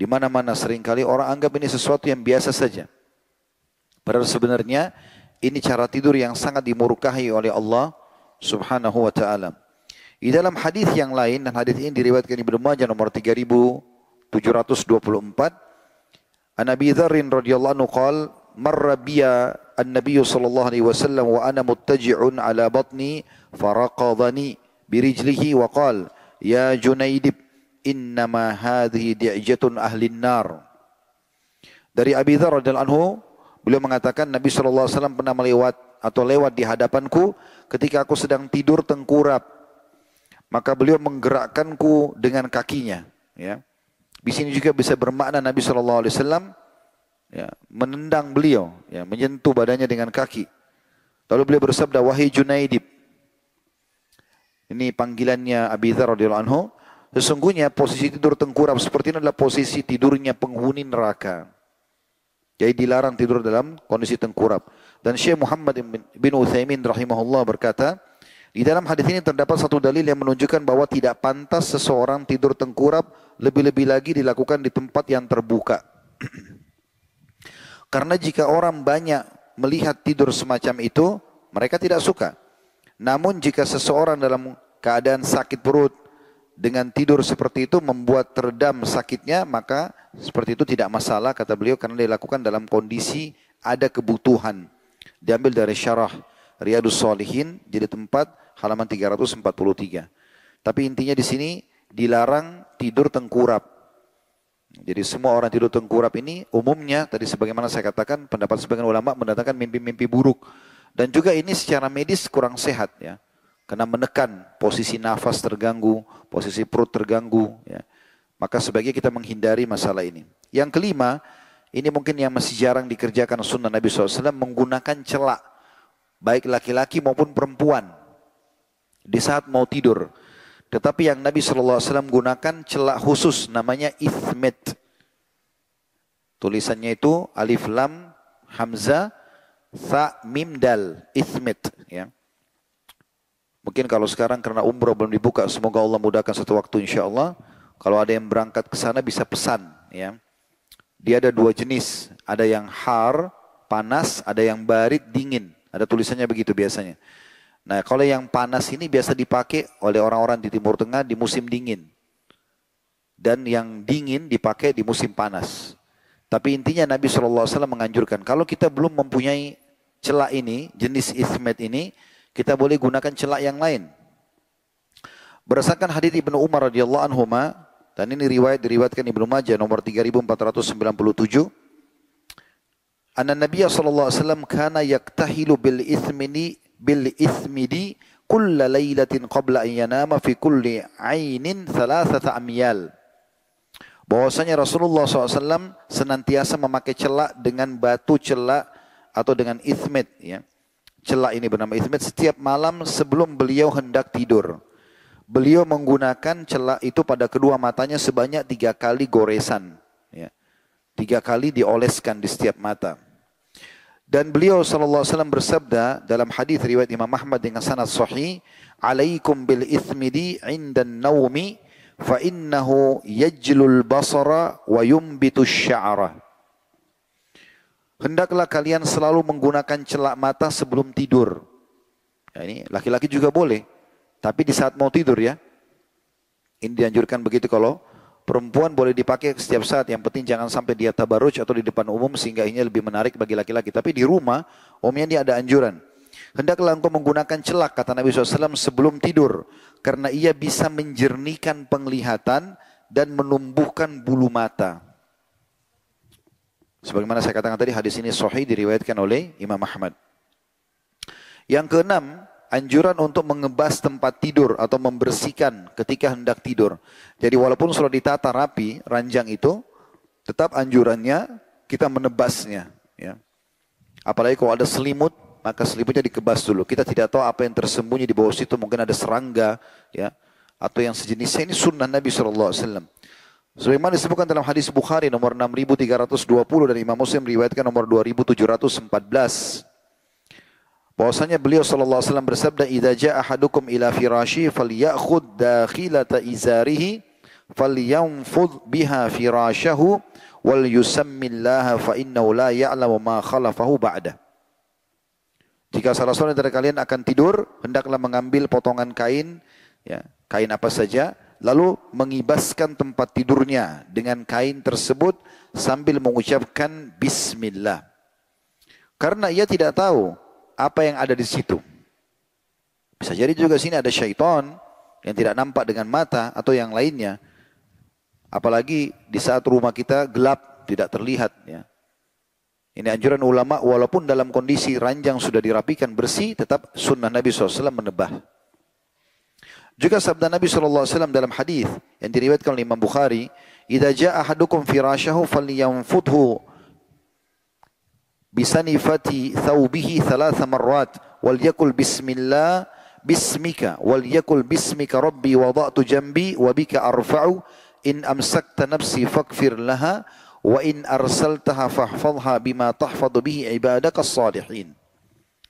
Di mana-mana seringkali orang anggap ini sesuatu yang biasa saja. Padahal sebenarnya ini cara tidur yang sangat dimurkahi oleh Allah Subhanahu wa taala. Di dalam hadis yang lain, dan hadis ini diriwayatkan Ibnu Majah nomor 3724, An Abi Dzar radhiyallahu anhu qala marra biya an-nabiy sallallahu alaihi wasallam wa ana muttaji'un ala batni faraqadani birijlihi wa qala ya Junaidib innama hadhihi di'jatun ahlin nar. Dari Abi Dzar radhiyallahu anhu, beliau mengatakan Nabi sallallahu alaihi wasallam pernah lewat di hadapanku ketika aku sedang tidur tengkurap. Maka beliau menggerakkanku dengan kakinya, ya. Di sini juga bisa bermakna Nabi sallallahu alaihi wasallam ya, menendang beliau, ya, menyentuh badannya dengan kaki. Lalu beliau bersabda, wahai Junaidib. Ini panggilannya Abi Dzar radhiyallahu anhu. Sesungguhnya posisi tidur tengkurap seperti ini adalah posisi tidurnya penghuni neraka. Jadi dilarang tidur dalam kondisi tengkurap. Dan Syekh Muhammad bin Utsaimin rahimahullah berkata, di dalam hadis ini terdapat satu dalil yang menunjukkan bahwa tidak pantas seseorang tidur tengkurap, lebih-lebih lagi dilakukan di tempat yang terbuka. Karena jika orang banyak melihat tidur semacam itu, mereka tidak suka. Namun jika seseorang dalam keadaan sakit perut, dengan tidur seperti itu membuat teredam sakitnya, maka seperti itu tidak masalah, kata beliau, karena dilakukan dalam kondisi ada kebutuhan. Diambil dari syarah Riyadhus Shalihin, jadi tempat halaman 343. Tapi intinya di sini dilarang tidur tengkurap. Jadi semua orang tidur tengkurap ini umumnya, tadi sebagaimana saya katakan, pendapat sebagian ulama mendatangkan mimpi-mimpi buruk. Dan juga ini secara medis kurang sehat ya. Karena menekan posisi nafas terganggu, posisi perut terganggu. Ya. Maka sebaiknya kita menghindari masalah ini. Yang kelima, ini mungkin yang masih jarang dikerjakan sunnah Nabi SAW, menggunakan celak. Baik laki-laki maupun perempuan. Di saat mau tidur. Tetapi yang Nabi SAW gunakan celak khusus namanya ithmit. Tulisannya itu alif lam hamzah tha mim dal, ithmit ya. Mungkin kalau sekarang karena umroh belum dibuka, semoga Allah mudahkan satu waktu insyaallah. Kalau ada yang berangkat ke sana bisa pesan ya. Dia ada dua jenis, ada yang har, panas, ada yang barid, dingin. Ada tulisannya begitu biasanya. Nah, kalau yang panas ini biasa dipakai oleh orang-orang di Timur Tengah di musim dingin. Dan yang dingin dipakai di musim panas. Tapi intinya Nabi SAW menganjurkan, kalau kita belum mempunyai celak ini, jenis ithmet ini, kita boleh gunakan celak yang lain. Berdasarkan hadits Ibnu Umar radhiyallahu anhuma, dan ini diriwayatkan Ibnu Majah nomor 3497, anna Nabiya SAW kana yaktahilu bil ithmidi kulla laylatin qabla an yanama fi kulli ainin thalathata amyal. Bahwasanya Rasulullah SAW senantiasa memakai celak dengan batu celak atau dengan ithmit ya. Celak ini bernama ithmit setiap malam sebelum beliau hendak tidur. Beliau menggunakan celak itu pada kedua matanya sebanyak 3 kali goresan ya. 3 kali dioleskan di setiap mata. Dan beliau SAW bersabda dalam hadis riwayat Imam Ahmad dengan sanad sahih, "Alaikum bil ithmidi 'indan naumi fa innahu yajlul basara wa yumbitu sya'ra." Hendaklah kalian selalu menggunakan celak mata sebelum tidur. Ya, ini laki-laki juga boleh, tapi di saat mau tidur ya. Ini dianjurkan begitu. Kalau perempuan boleh dipakai setiap saat, yang penting jangan sampai dia tabarruj atau di depan umum sehingga ini lebih menarik bagi laki-laki. Tapi di rumah, umumnya dia ada anjuran. Hendaklah engkau menggunakan celak, kata Nabi SAW, sebelum tidur. Karena ia bisa menjernihkan penglihatan dan menumbuhkan bulu mata. Sebagaimana saya katakan tadi, hadis ini sahih diriwayatkan oleh Imam Ahmad. Yang keenam, anjuran untuk mengebas tempat tidur atau membersihkan ketika hendak tidur. Jadi walaupun sudah ditata rapi ranjang itu, tetap anjurannya kita menebasnya. Ya. Apalagi kalau ada selimut, maka selimutnya dikebas dulu. Kita tidak tahu apa yang tersembunyi di bawah situ, mungkin ada serangga, ya, atau yang sejenisnya. Ini sunnah Nabi SAW. Sebagaimana disebutkan dalam hadis Bukhari nomor 6320 dan Imam Muslim riwayatkan nomor 2714. Bahwasanya beliau SAW bersabda, "Idza jaa ahadukum ila firashi falyakhudh dakhilata izarihi falyanfudh biha firashahu wal yusammillaha fa innahu la ya'lamu ma khalafahu ba'da." Jika salah seorang dari kalian akan tidur, hendaklah mengambil potongan kain, ya, kain apa saja, lalu mengibaskan tempat tidurnya dengan kain tersebut sambil mengucapkan bismillah. Karena ia tidak tahu apa yang ada di situ. Bisa jadi juga sini ada syaitan yang tidak nampak dengan mata atau yang lainnya. Apalagi di saat rumah kita gelap, tidak terlihat. Ya. Ini anjuran ulama, walaupun dalam kondisi ranjang sudah dirapikan bersih, tetap sunnah Nabi SAW menebah. Juga sabda Nabi SAW dalam hadis yang diriwayatkan oleh Imam Bukhari, "Idza jaa ahadukum firashahu falyanfudhu bisanifati thawbihi thalatha marrat wal yakul bismillah bismika wal yakul bismika rabbi wada'tu jambi wa bika arfa'u in amsakta nafsi fakfir laha wa in arsaltaha fahfadha bima tahfadhu bihi ibadaka as-salihin."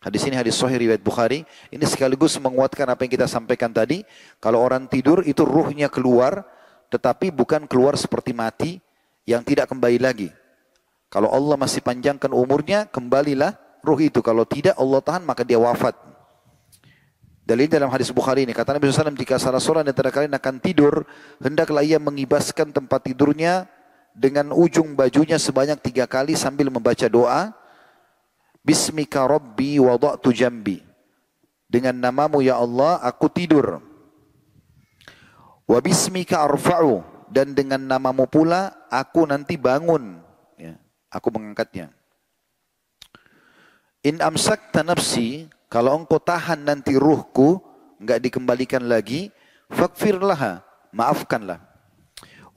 Hadis ini hadis sahih riwayat Bukhari. Ini sekaligus menguatkan apa yang kita sampaikan tadi. Kalau orang tidur itu ruhnya keluar, tetapi bukan keluar seperti mati yang tidak kembali lagi. Kalau Allah masih panjangkan umurnya, kembalilah ruh itu. Kalau tidak Allah tahan, maka dia wafat. Dalil dalam hadis Bukhari ini, kata Nabi SAW, jika salah seorang di antara kalian akan tidur, hendaklah ia mengibaskan tempat tidurnya dengan ujung bajunya sebanyak 3 kali sambil membaca doa, Bismika Rabbi wada'tu jambi. Dengan namamu ya Allah, aku tidur. Wa bismika arfa'u, dan dengan namamu pula aku nanti bangun, ya, aku mengangkatnya. In amsakta nafsi, kalau engkau tahan nanti ruhku, enggak dikembalikan lagi, faghfir laha, maafkanlah.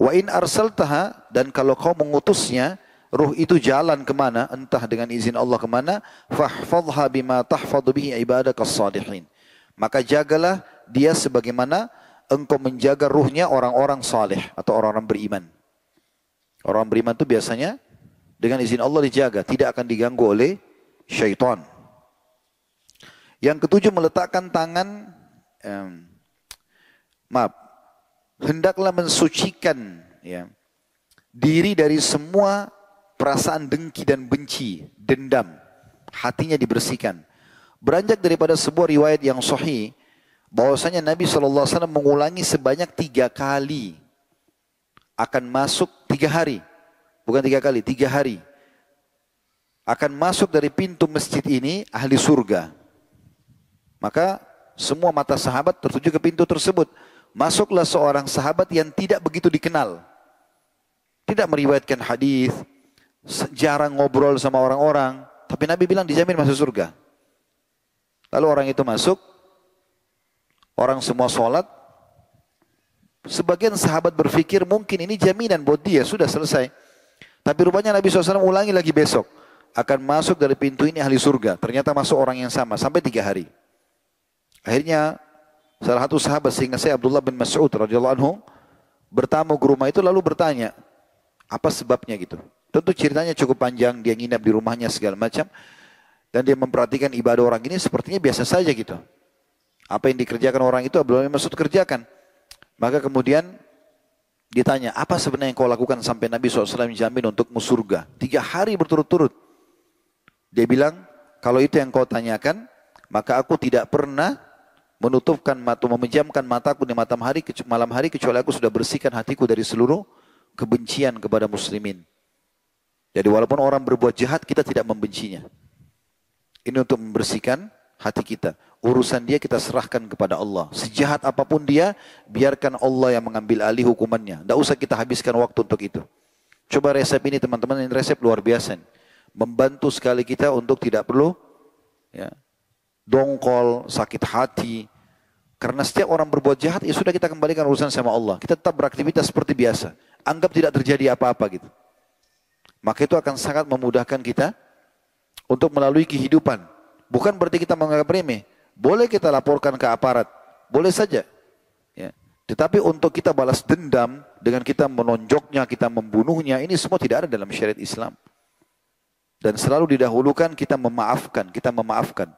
Wa in arsaltaha, dan kalau kau mengutusnya, ruh itu jalan kemana, entah dengan izin Allah kemana, fahfadha bima tahfadhu bihi ibadakas salihin. Maka jagalah dia sebagaimana engkau menjaga ruhnya orang-orang saleh atau orang-orang beriman. Orang beriman itu biasanya dengan izin Allah dijaga, tidak akan diganggu oleh syaitan. Yang ketujuh, meletakkan tangan, hendaklah mensucikan, ya, diri dari semua perasaan dengki dan benci, dendam. Hatinya dibersihkan. Beranjak daripada sebuah riwayat yang sahih, bahwasanya Nabi SAW mengulangi sebanyak 3 kali. Akan masuk 3 hari. Bukan 3 kali, 3 hari. Akan masuk dari pintu masjid ini ahli surga. Maka semua mata sahabat tertuju ke pintu tersebut. Masuklah seorang sahabat yang tidak begitu dikenal. Tidak meriwayatkan hadis, jarang ngobrol sama orang-orang. Tapi Nabi bilang dijamin masuk surga. Lalu orang itu masuk. Orang semua sholat. Sebagian sahabat berpikir mungkin ini jaminan buat dia, sudah selesai. Tapi rupanya Nabi SAW ulangi lagi besok. Akan masuk dari pintu ini ahli surga. Ternyata masuk orang yang sama, sampai 3 hari. Akhirnya salah satu sahabat, sehingga saya Abdullah bin Mas'ud radhiyallahu anhu, bertamu ke rumah itu lalu bertanya, apa sebabnya gitu. Tentu ceritanya cukup panjang, dia nginap di rumahnya segala macam. Dan dia memperhatikan ibadah orang ini sepertinya biasa saja gitu. Apa yang dikerjakan orang itu Abdullah bin Mas'ud kerjakan. Maka kemudian ditanya, apa sebenarnya yang kau lakukan sampai Nabi SAW jamin untukmu surga? 3 hari berturut-turut. Dia bilang, kalau itu yang kau tanyakan, maka aku tidak pernah menutupkan mata, memejamkan mataku di malam hari kecuali aku sudah bersihkan hatiku dari seluruh kebencian kepada muslimin. Jadi walaupun orang berbuat jahat, kita tidak membencinya. Ini untuk membersihkan hati kita. Urusan dia kita serahkan kepada Allah. Sejahat apapun dia, biarkan Allah yang mengambil alih hukumannya. Tidak usah kita habiskan waktu untuk itu. Coba resep ini teman-teman, ini resep luar biasa. Membantu sekali kita untuk tidak perlu, ya, dongkol, sakit hati. Karena setiap orang berbuat jahat, ya sudah kita kembalikan urusan sama Allah. Kita tetap beraktivitas seperti biasa. Anggap tidak terjadi apa-apa gitu. Maka itu akan sangat memudahkan kita untuk melalui kehidupan. Bukan berarti kita menganggap remeh. Boleh kita laporkan ke aparat. Boleh saja. Ya. Tetapi untuk kita balas dendam dengan kita menonjoknya, kita membunuhnya, ini semua tidak ada dalam syariat Islam. Dan selalu didahulukan kita memaafkan.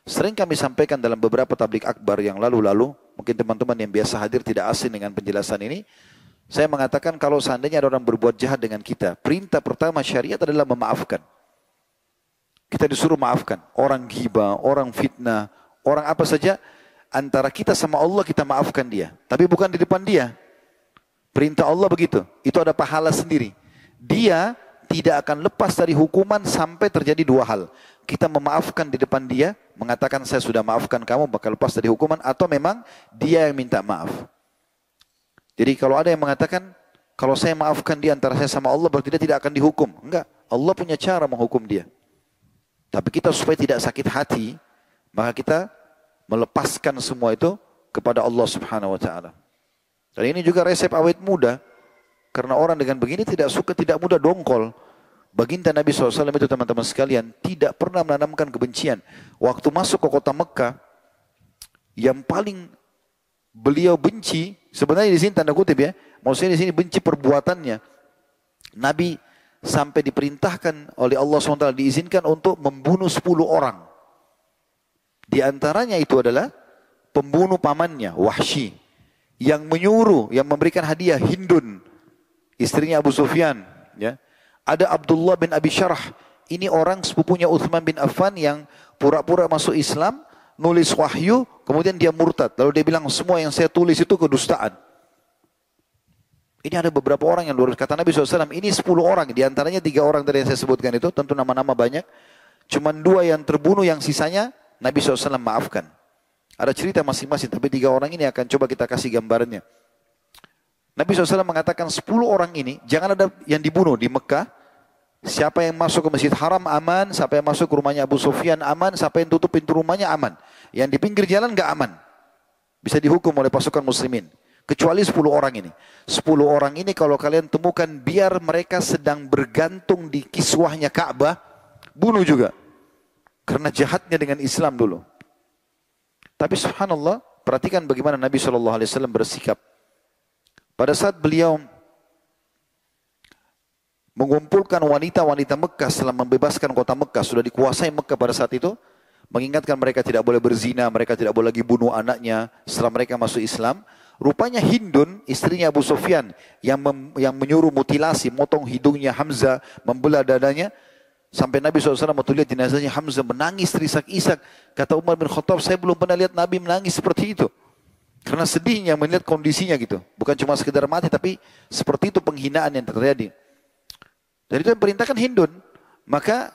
Sering kami sampaikan dalam beberapa tablik akbar yang lalu-lalu, mungkin teman-teman yang biasa hadir tidak asing dengan penjelasan ini. Saya mengatakan kalau seandainya ada orang berbuat jahat dengan kita, perintah pertama syariat adalah memaafkan. Kita disuruh maafkan. Orang ghibah, orang fitnah, orang apa saja, antara kita sama Allah kita maafkan dia. Tapi bukan di depan dia. Perintah Allah begitu. Itu ada pahala sendiri. Dia tidak akan lepas dari hukuman sampai terjadi 2 hal. Kita memaafkan di depan dia, mengatakan saya sudah maafkan kamu, bakal lepas dari hukuman, atau memang dia yang minta maaf. Jadi kalau ada yang mengatakan, kalau saya maafkan dia antara saya sama Allah, berarti dia tidak akan dihukum. Enggak, Allah punya cara menghukum dia. Tapi kita supaya tidak sakit hati, maka kita melepaskan semua itu kepada Allah Subhanahu wa taala. Dan ini juga resep awet muda. Karena orang dengan begini tidak mudah dongkol. Baginda Nabi SAW itu teman-teman sekalian tidak pernah menanamkan kebencian. Waktu masuk ke kota Mekah, yang paling beliau benci, sebenarnya di sini tanda kutip ya, maksudnya di sini benci perbuatannya. Nabi sampai diperintahkan oleh Allah SWT diizinkan untuk membunuh 10 orang. Di antaranya itu adalah pembunuh pamannya, Wahsy. Yang menyuruh, yang memberikan hadiah, Hindun, istrinya Abu Sufyan. Ya. Ada Abdullah bin Abi Syarah. Ini orang sepupunya Uthman bin Affan yang pura-pura masuk Islam, nulis wahyu, kemudian dia murtad. Lalu dia bilang, semua yang saya tulis itu kedustaan. Ini ada beberapa orang yang luar kata Nabi SAW, ini 10 orang. Di antaranya 3 orang tadi yang saya sebutkan itu, tentu nama-nama banyak. Cuman 2 yang terbunuh, yang sisanya Nabi SAW maafkan. Ada cerita masing-masing, tapi 3 orang ini akan coba kita kasih gambarannya. Nabi SAW mengatakan 10 orang ini, jangan ada yang dibunuh di Mekah. Siapa yang masuk ke Masjid Haram aman, siapa yang masuk ke rumahnya Abu Sufyan aman, siapa yang tutup pintu rumahnya aman. Yang di pinggir jalan nggak aman. Bisa dihukum oleh pasukan muslimin. Kecuali 10 orang ini. 10 orang ini kalau kalian temukan biar mereka sedang bergantung di kiswahnya Ka'bah, bunuh juga. Karena jahatnya dengan Islam dulu. Tapi subhanallah, perhatikan bagaimana Nabi SAW bersikap. Pada saat beliau mengumpulkan wanita-wanita Mekah setelah membebaskan kota Mekah, sudah dikuasai Mekah pada saat itu, mengingatkan mereka tidak boleh berzina, mereka tidak boleh lagi bunuh anaknya setelah mereka masuk Islam. Rupanya Hindun, istrinya Abu Sufyan, yang menyuruh mutilasi, motong hidungnya Hamzah, membelah dadanya, sampai Nabi SAW waktu lihat jenazahnya Hamzah menangis terisak-isak. Kata Umar bin Khattab, saya belum pernah lihat Nabi menangis seperti itu. Karena sedihnya melihat kondisinya gitu. Bukan cuma sekedar mati, tapi seperti itu penghinaan yang terjadi. Dan itu yang perintahkan Hindun. Maka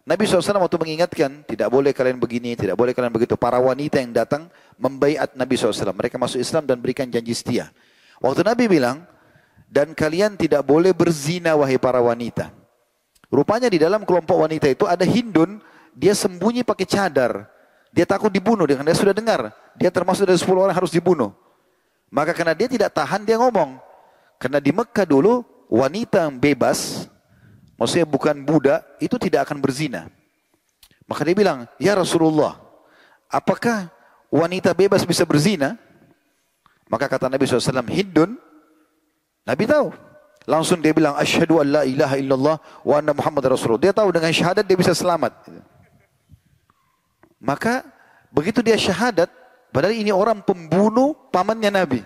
Nabi SAW waktu mengingatkan, tidak boleh kalian begini, tidak boleh kalian begitu. Para wanita yang datang membaiat Nabi SAW. Mereka masuk Islam dan berikan janji setia. Waktu Nabi bilang, dan kalian tidak boleh berzina wahai para wanita. Rupanya di dalam kelompok wanita itu ada Hindun, dia sembunyi pakai cadar. Dia takut dibunuh, dia sudah dengar. Dia termasuk dari 10 orang harus dibunuh. Maka karena dia tidak tahan, dia ngomong. Karena di Mekah dulu, wanita yang bebas, maksudnya bukan budak, itu tidak akan berzina. Maka dia bilang, ya Rasulullah, apakah wanita bebas bisa berzina? Maka kata Nabi SAW, Hindun, Nabi tahu. Langsung dia bilang, asyhadu an la ilaha illallah wa anna Muhammad Rasulullah. Dia tahu dengan syahadat dia bisa selamat. Maka begitu dia syahadat, padahal ini orang pembunuh pamannya Nabi.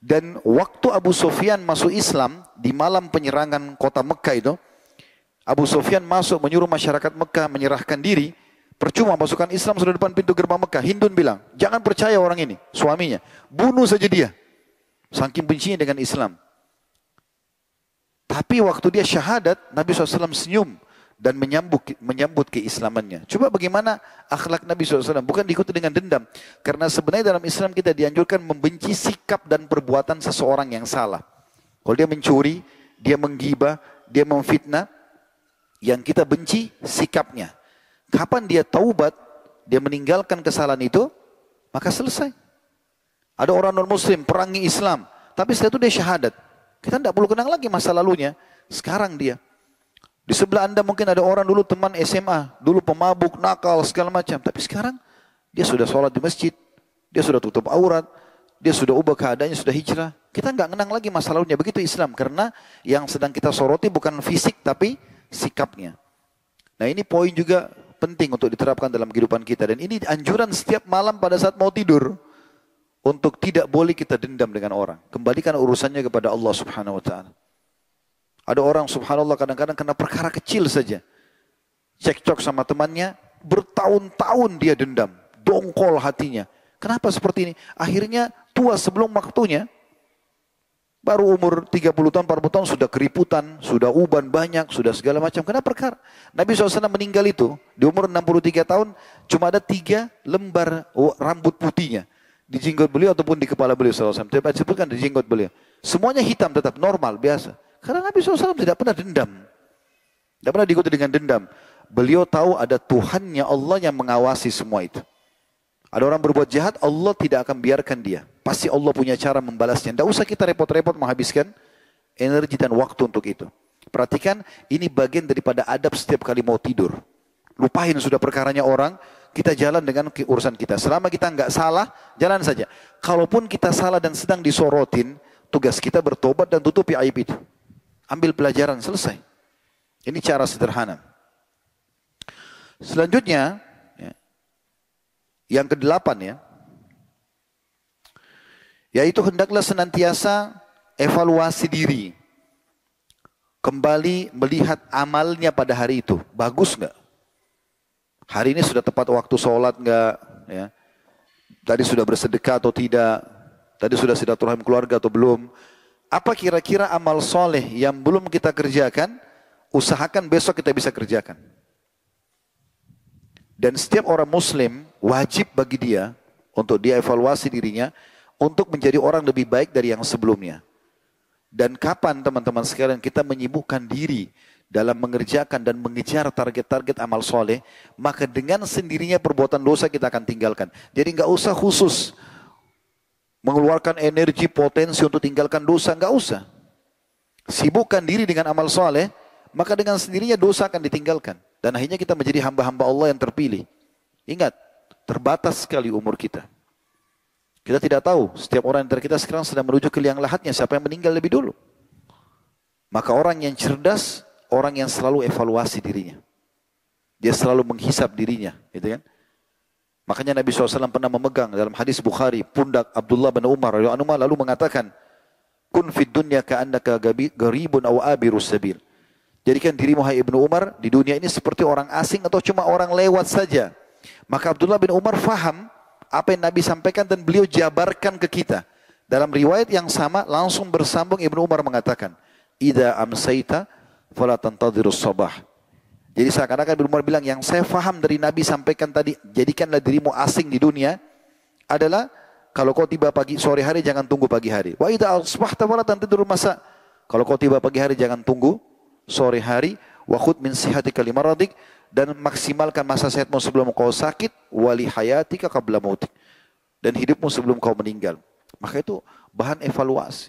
Dan waktu Abu Sufyan masuk Islam, di malam penyerangan kota Mekah itu, Abu Sufyan masuk menyuruh masyarakat Mekah menyerahkan diri. Percuma pasukan Islam sudah depan pintu gerbang Mekah. Hindun bilang, jangan percaya orang ini, suaminya. Bunuh saja dia. Saking bencinya dengan Islam. Tapi waktu dia syahadat, Nabi SAW senyum dan menyambut keislamannya. Coba bagaimana akhlak Nabi SAW. Bukan diikuti dengan dendam. Karena sebenarnya dalam Islam kita dianjurkan membenci sikap dan perbuatan seseorang yang salah. Kalau dia mencuri, dia menggibah, dia memfitnah, yang kita benci sikapnya. Kapan dia taubat, dia meninggalkan kesalahan itu, maka selesai. Ada orang non-muslim perangi Islam, tapi setelah itu dia syahadat. Kita tidak perlu kenang lagi masa lalunya. Sekarang dia. Di sebelah Anda mungkin ada orang dulu teman SMA, dulu pemabuk, nakal, segala macam. Tapi sekarang dia sudah sholat di masjid, dia sudah tutup aurat, dia sudah ubah keadaannya, sudah hijrah. Kita nggak kenang lagi masa lalunya. Begitu Islam. Karena yang sedang kita soroti bukan fisik, tapi sikapnya. Nah ini poin juga penting untuk diterapkan dalam kehidupan kita. Dan ini anjuran setiap malam pada saat mau tidur. Untuk tidak boleh kita dendam dengan orang. Kembalikan urusannya kepada Allah Subhanahu Wa Taala. Ada orang subhanallah kadang-kadang kena perkara kecil saja. Cekcok sama temannya, bertahun-tahun dia dendam. Dongkol hatinya. Kenapa seperti ini? Akhirnya tua sebelum waktunya. Baru umur 30 tahun, 40 tahun sudah keriputan, sudah uban banyak, sudah segala macam. Kenapa perkara? Nabi SAW meninggal itu, di umur 63 tahun, cuma ada 3 lembar rambut putihnya. Di jenggot beliau ataupun di kepala beliau SAW. Tidak disebutkan di jenggot beliau. Semuanya hitam tetap, normal, biasa. Karena Nabi SAW tidak pernah dendam. Tidak pernah diikuti dengan dendam. Beliau tahu ada Tuhannya Allah yang mengawasi semua itu. Ada orang berbuat jahat, Allah tidak akan biarkan dia. Pasti Allah punya cara membalasnya. Tidak usah kita repot-repot menghabiskan energi dan waktu untuk itu. Perhatikan, ini bagian daripada adab setiap kali mau tidur. Lupain sudah perkaranya orang, kita jalan dengan urusan kita. Selama kita nggak salah, jalan saja. Kalaupun kita salah dan sedang disorotin, tugas kita bertobat dan tutupi aib itu. Ambil pelajaran, selesai. Ini cara sederhana. Selanjutnya, yang ke-8 ya, yaitu hendaklah senantiasa evaluasi diri. Kembali melihat amalnya pada hari itu. Bagus nggak? Hari ini sudah tepat waktu sholat nggak? Ya. Tadi sudah bersedekah atau tidak? Tadi sudah silaturahim keluarga atau belum? Apa kira-kira amal soleh yang belum kita kerjakan? Usahakan besok kita bisa kerjakan. Dan setiap orang muslim wajib bagi dia untuk dia evaluasi dirinya untuk menjadi orang lebih baik dari yang sebelumnya. Dan kapan teman-teman sekalian kita menyibukkan diri dalam mengerjakan dan mengejar target-target amal soleh, maka dengan sendirinya perbuatan dosa kita akan tinggalkan. Jadi nggak usah khusus mengeluarkan energi potensi untuk tinggalkan dosa, nggak usah. Sibukkan diri dengan amal soleh, maka dengan sendirinya dosa akan ditinggalkan. Dan akhirnya kita menjadi hamba-hamba Allah yang terpilih. Ingat, terbatas sekali umur kita. Kita tidak tahu, setiap orang antara kita sekarang sedang menuju ke liang lahatnya, siapa yang meninggal lebih dulu. Maka orang yang cerdas, orang yang selalu evaluasi dirinya. Dia selalu menghisap dirinya, gitu kan? Makanya Nabi SAW pernah memegang dalam hadis Bukhari, pundak Abdullah bin Umar radhiyallahu anhu lalu mengatakan, "Kun fid dunya ka'annaka gharibun aw abirus sabil." Jadikan dirimu hai Ibnu Umar di dunia ini seperti orang asing atau cuma orang lewat saja. Maka Abdullah bin Umar faham apa yang Nabi sampaikan dan beliau jabarkan ke kita. Dalam riwayat yang sama langsung bersambung Ibnu Umar mengatakan, "Idza amsayta fala tantadhirus sabah." Jadi seakan-akan Ibnu Umar bilang, yang saya faham dari Nabi sampaikan tadi, jadikanlah dirimu asing di dunia, adalah kalau kau tiba pagi sore hari jangan tunggu pagi hari. Wa idza asbahta fala tantadhirul masa. Kalau kau tiba pagi hari jangan tunggu sore hari. Wa khudh min sihatika limaradik, dan maksimalkan masa sehatmu sebelum kau sakit, wali hayatika qabla mautik, dan hidupmu sebelum kau meninggal. Maka itu bahan evaluasi.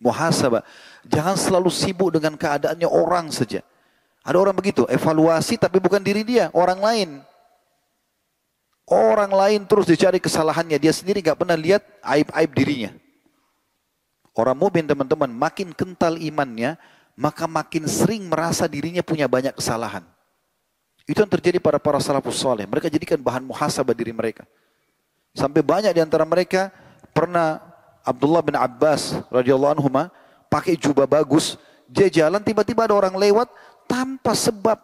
Muhasabah. Jangan selalu sibuk dengan keadaannya orang saja. Ada orang begitu, evaluasi tapi bukan diri dia, orang lain. Orang lain terus dicari kesalahannya, dia sendiri gak pernah lihat aib-aib dirinya. Orang mukmin teman-teman, makin kental imannya, maka makin sering merasa dirinya punya banyak kesalahan. Itu yang terjadi pada para salafus saleh. Mereka jadikan bahan muhasabah diri mereka. Sampai banyak di antara mereka pernah Abdullah bin Abbas radhiyallahu anhu pakai jubah bagus, dia jalan tiba-tiba ada orang lewat tanpa sebab.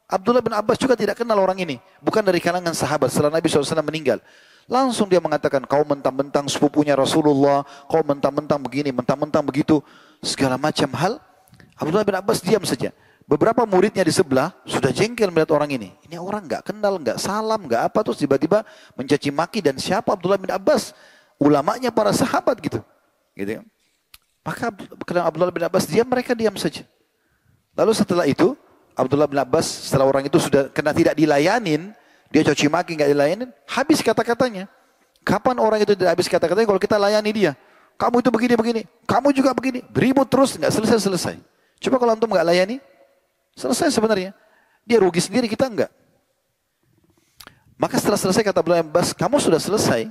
Abdullah bin Abbas juga tidak kenal orang ini, bukan dari kalangan sahabat setelah Nabi SAW meninggal. Langsung dia mengatakan, kau mentang-mentang sepupunya Rasulullah, kau mentang-mentang begini, mentang-mentang begitu, segala macam hal. Abdullah bin Abbas diam saja. Beberapa muridnya di sebelah sudah jengkel melihat orang ini. Ini orang nggak kenal, nggak salam, nggak apa, terus tiba-tiba mencaci maki. Dan siapa Abdullah bin Abbas? Ulamanya para sahabat gitu. Gitu. Maka karena Abdullah bin Abbas diam, mereka diam saja. Lalu setelah itu Abdullah bin Abbas setelah orang itu sudah kena tidak dilayanin, dia caci maki nggak dilayanin, habis kata-katanya. Kapan orang itu tidak habis kata-katanya kalau kita layani dia? Kamu itu begini-begini, kamu juga begini, beribut terus nggak selesai-selesai. Coba kalau antum nggak layani, selesai sebenarnya. Dia rugi sendiri, kita enggak. Maka setelah selesai kata Abdullah bin Abbas, kamu sudah selesai.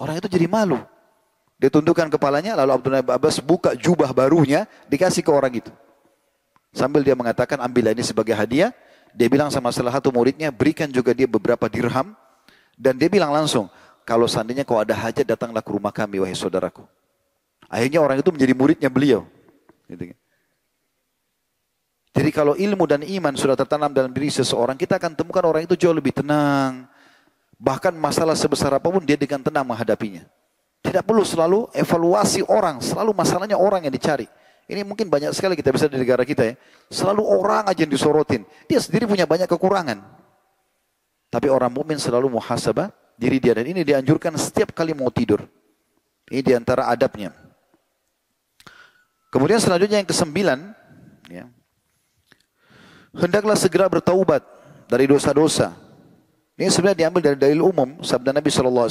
Orang itu jadi malu. Dia tundukkan kepalanya, lalu Abdullah bin Abbas buka jubah barunya, dikasih ke orang itu. Sambil dia mengatakan, ambillah ini sebagai hadiah. Dia bilang sama salah satu muridnya, berikan juga dia beberapa dirham. Dan dia bilang langsung, kalau seandainya kau ada hajat, datanglah ke rumah kami, wahai saudaraku. Akhirnya orang itu menjadi muridnya beliau. Gitu. Jadi kalau ilmu dan iman sudah tertanam dalam diri seseorang, kita akan temukan orang itu jauh lebih tenang. Bahkan masalah sebesar apapun dia dengan tenang menghadapinya. Tidak perlu selalu evaluasi orang, selalu masalahnya orang yang dicari. Ini mungkin banyak sekali kita bisa di negara kita ya. Selalu orang aja yang disorotin. Dia sendiri punya banyak kekurangan. Tapi orang mukmin selalu muhasabah diri dia. Dan ini dianjurkan setiap kali mau tidur. Ini diantara adabnya. Kemudian selanjutnya yang ke-9. Ya. Hendaklah segera bertaubat dari dosa-dosa. Ini sebenarnya diambil dari dalil umum. Sabda Nabi SAW.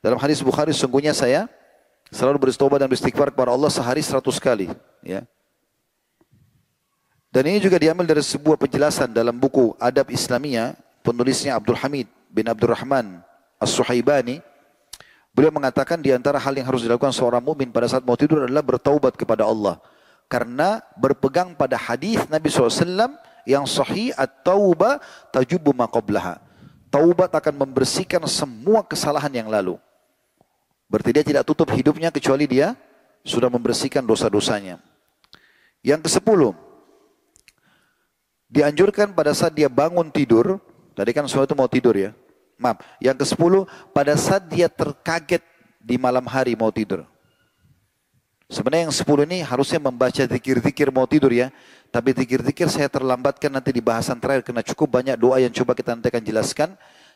Dalam hadis Bukhari, sungguhnya saya selalu bertaubat dan beristighfar kepada Allah sehari 100 kali. Ya. Dan ini juga diambil dari sebuah penjelasan dalam buku Adab Islamiyah. Penulisnya Abdul Hamid bin Abdurrahman As-Suhaibani. Beliau mengatakan di antara hal yang harus dilakukan seorang mukmin pada saat mau tidur adalah bertaubat kepada Allah. Karena berpegang pada hadis Nabi SAW yang sahih, at-taubah tajubu ma qablaha. Taubat akan membersihkan semua kesalahan yang lalu. Berarti dia tidak tutup hidupnya kecuali dia sudah membersihkan dosa-dosanya. Yang ke-10, dianjurkan pada saat dia bangun tidur, tadi kan semua itu mau tidur ya. Maaf, yang ke-10, pada saat dia terkaget di malam hari mau tidur. Sebenarnya yang 10 ini harusnya membaca zikir-zikir mau tidur ya. Tapi zikir-zikir saya terlambatkan nanti di bahasan terakhir. Karena cukup banyak doa yang coba kita nanti akan jelaskan.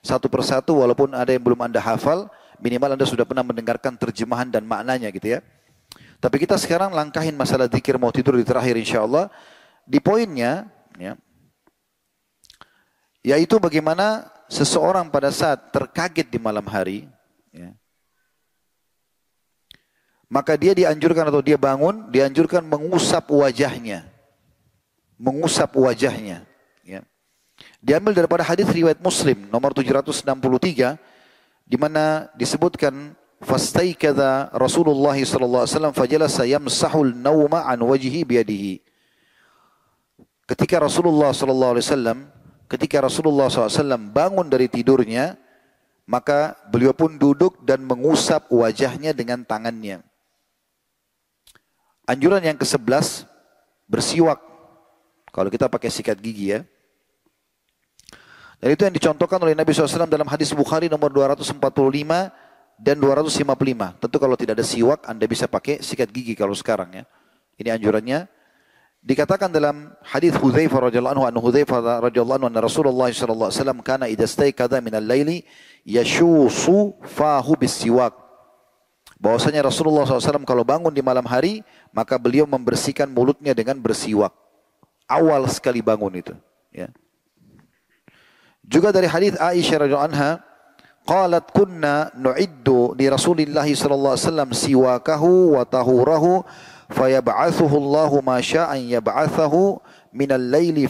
Satu persatu walaupun ada yang belum Anda hafal. Minimal Anda sudah pernah mendengarkan terjemahan dan maknanya gitu ya. Tapi kita sekarang langkahin masalah zikir mau tidur di terakhir insyaAllah. Di poinnya, ya, yaitu bagaimana seseorang pada saat terkaget di malam hari, ya, maka dia dianjurkan atau dia bangun, dianjurkan mengusap wajahnya. Mengusap wajahnya. Ya. Diambil daripada hadis riwayat Muslim nomor 763, di mana disebutkan fastaikadha Rasulullah sallallahu alaihi wasallam fajalasa yamsahul nauma an wajhihi biyadihi. Ketika Rasulullah sallallahu alaihi wasallam bangun dari tidurnya, maka beliau pun duduk dan mengusap wajahnya dengan tangannya. Anjuran yang ke-11, bersiwak. Kalau kita pakai sikat gigi, ya. Dan itu yang dicontohkan oleh Nabi SAW dalam hadis Bukhari nomor 245 dan 255. Tentu kalau tidak ada siwak, Anda bisa pakai sikat gigi kalau sekarang, ya. Ini anjurannya. Dikatakan dalam hadis Hudzaifah radhiyallahu anhu, Hudzaifah radhiyallahu anhu, anna Rasulullah sallallahu alaihi wasallam kana idza staiqadha min al-laili yashusu fahu bis-siwak. Bahwasanya Rasulullah SAW kalau bangun di malam hari, maka beliau membersihkan mulutnya dengan bersiwak. Awal sekali bangun itu, ya. Juga dari hadis Aisyah radhiyallahu anha, qalat kunna nu'iddu li Rasulillah sallallahu alaihi wasallam siwakahu wa tahurahu fayab'athuhu Allahu ma syaa'a yab'athahu min al-laili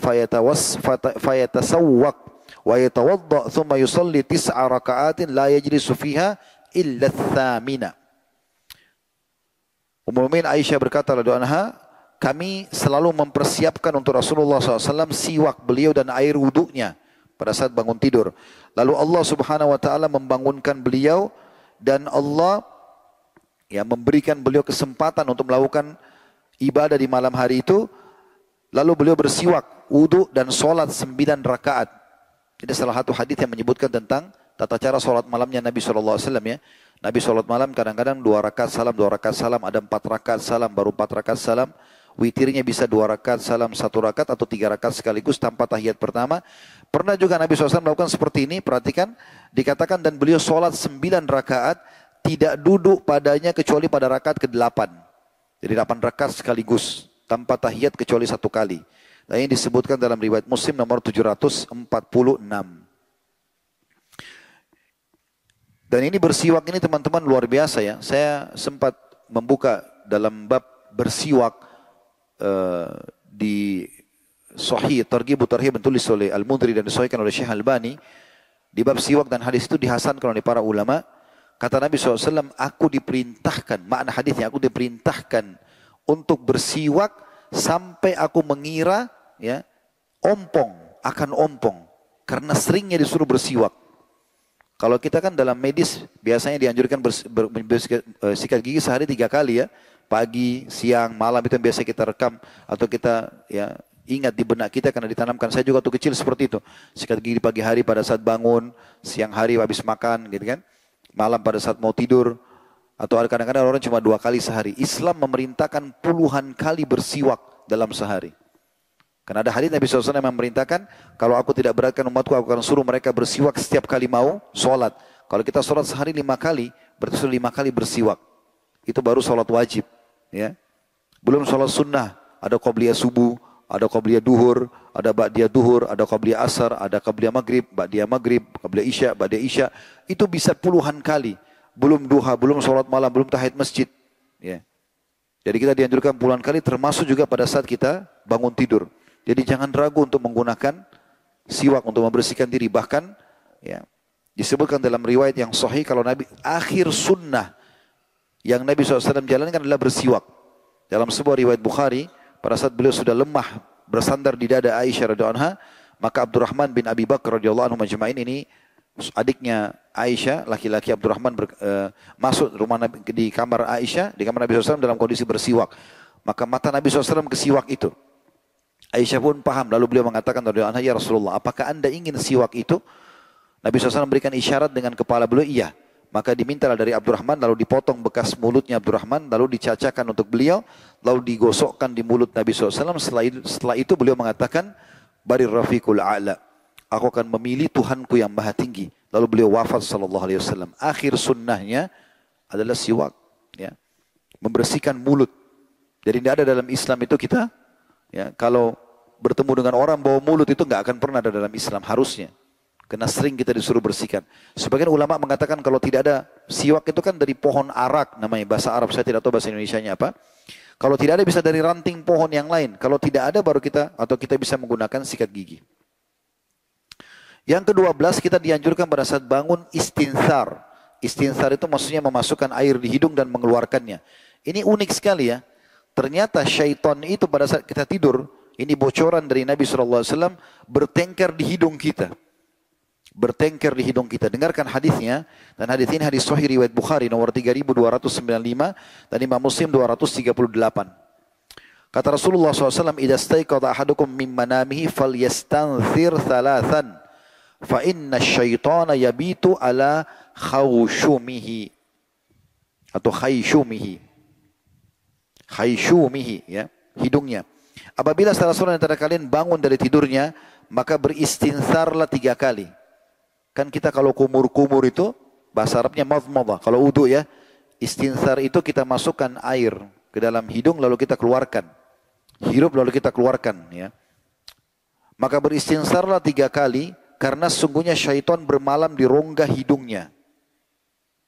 fayatasawwaq wa yatawadda thumma yusalli 9 raka'atin la yajlisu fiha illa ats-tsamina. Ummul Mukminin Aisyah berkata radhiyallahu anha, kami selalu mempersiapkan untuk Rasulullah SAW siwak beliau dan air wudunya pada saat bangun tidur. Lalu Allah Subhanahu wa taala membangunkan beliau dan Allah, ya, memberikan beliau kesempatan untuk melakukan ibadah di malam hari itu. Lalu beliau bersiwak, wudu dan solat 9 rakaat. Ini salah satu hadis yang menyebutkan tentang tata cara solat malamnya Nabi SAW, ya. Nabi solat malam kadang-kadang 2 rakaat salam, 2 rakaat salam, ada 4 rakaat salam, baru 4 rakaat salam. Witirnya bisa 2 rakaat salam, 1 rakaat atau 3 rakaat sekaligus tanpa tahiyat pertama. Pernah juga Nabi SAW melakukan seperti ini, perhatikan. Dikatakan dan beliau solat 9 rakaat, tidak duduk padanya kecuali pada rakaat ke-8. Jadi 8 rakaat sekaligus, tanpa tahiyat kecuali 1 kali. Dan ini disebutkan dalam riwayat Muslim nomor 746. Dan ini bersiwak ini teman-teman luar biasa, ya. Saya sempat membuka dalam bab bersiwak di Sahih Targhib Tarhib ditulis oleh Al-Mundhiri dan disahihkan oleh Syekh Albani. Di bab siwak dan hadis itu dihasankan oleh para ulama. Kata Nabi SAW, aku diperintahkan, makna hadisnya, aku diperintahkan untuk bersiwak sampai aku mengira, ya, akan ompong. Karena seringnya disuruh bersiwak. Kalau kita kan dalam medis, biasanya dianjurkan sikat gigi sehari 3 kali, ya. Pagi, siang, malam itu yang biasa kita rekam. Atau kita, ya, ingat di benak kita karena ditanamkan. Saya juga waktu kecil seperti itu. Sikat gigi di pagi hari pada saat bangun, siang hari habis makan, gitu kan. Malam pada saat mau tidur, atau kadang-kadang orang cuma 2 kali sehari. Islam memerintahkan puluhan kali bersiwak dalam sehari. Karena ada hadis Nabi SAW yang memerintahkan, kalau aku tidak beratkan umatku, aku akan suruh mereka bersiwak setiap kali mau sholat. Kalau kita sholat sehari 5 kali, berarti sudah 5 kali bersiwak. Itu baru sholat wajib, ya. Belum sholat sunnah, ada qobliyah subuh, ada qobliyah duhur, ada ba'diyah duhur, ada qobliyah asar, ada qobliyah maghrib, ba'diyah maghrib, qobliyah isya, ba'diyah isya. Itu bisa puluhan kali. Belum duha, belum sholat malam, belum tahiyat masjid. Ya. Jadi kita dianjurkan puluhan kali, termasuk juga pada saat kita bangun tidur. Jadi jangan ragu untuk menggunakan siwak untuk membersihkan diri. Bahkan, ya, disebutkan dalam riwayat yang sahih kalau Nabi akhir sunnah yang Nabi SAW jalankan adalah bersiwak. Dalam sebuah riwayat Bukhari, pada saat beliau sudah lemah bersandar di dada Aisyah radhiyallahu anha, maka Abdurrahman bin Abi Bakar radhiyallahu anhu majma'in, ini adiknya Aisyah, laki-laki Abdurrahman masuk rumah Nabi, di kamar Aisyah, di kamar Nabi SAW dalam kondisi bersiwak. Maka mata Nabi SAW ke siwak itu. Aisyah pun paham, lalu beliau mengatakan radhiyallahu anha, ya Rasulullah, apakah anda ingin siwak itu? Nabi SAW memberikan isyarat dengan kepala beliau, iya. Maka dimintalah dari Abdurrahman, lalu dipotong bekas mulutnya Abdurrahman, lalu dicacakan untuk beliau, lalu digosokkan di mulut Nabi SAW. Setelah itu beliau mengatakan, Barir Rafiqul A'la, aku akan memilih Tuhanku yang maha tinggi. Lalu beliau wafat SAW. Akhir sunnahnya adalah siwak. Ya. membersihkan mulut. Jadi tidak ada dalam Islam itu kita, ya, kalau bertemu dengan orang bawa mulut itu nggak akan pernah ada dalam Islam harusnya. Karena sering kita disuruh bersihkan. Sebagian ulama mengatakan kalau tidak ada siwak itu kan dari pohon arak namanya bahasa Arab. Saya tidak tahu bahasa Indonesianya apa. Kalau tidak ada bisa dari ranting pohon yang lain. Kalau tidak ada baru kita atau kita bisa menggunakan sikat gigi. Yang ke-12 kita dianjurkan pada saat bangun istinsar. Istinsar itu maksudnya memasukkan air di hidung dan mengeluarkannya. Ini unik sekali ya. Ternyata syaitan itu pada saat kita tidur, ini bocoran dari Nabi SAW, bertengkar di hidung kita. Bertengkar di hidung kita. Dengarkan hadisnya. Dan hadis ini hadis sahih riwayat Bukhari nomor 3295 dan Imam Muslim 238. Kata Rasulullah SAW, "Idza staiqadha ahadukum min manamihi falyastanthir thalathan, fa inna syaitana yabitu ala khawshumihi." Atau khayshumihi. Khayshumihi, ya, hidungnya. Apabila salah seorang antara kalian bangun dari tidurnya, maka beristinsarlah 3 kali. Kan kita kalau kumur-kumur itu, bahasa Arabnya madmadah. Kalau wudu ya, istinsar itu kita masukkan air ke dalam hidung lalu kita keluarkan. Hirup lalu kita keluarkan. Ya. Maka beristinsarlah 3 kali, karena sungguhnya syaitan bermalam di rongga hidungnya.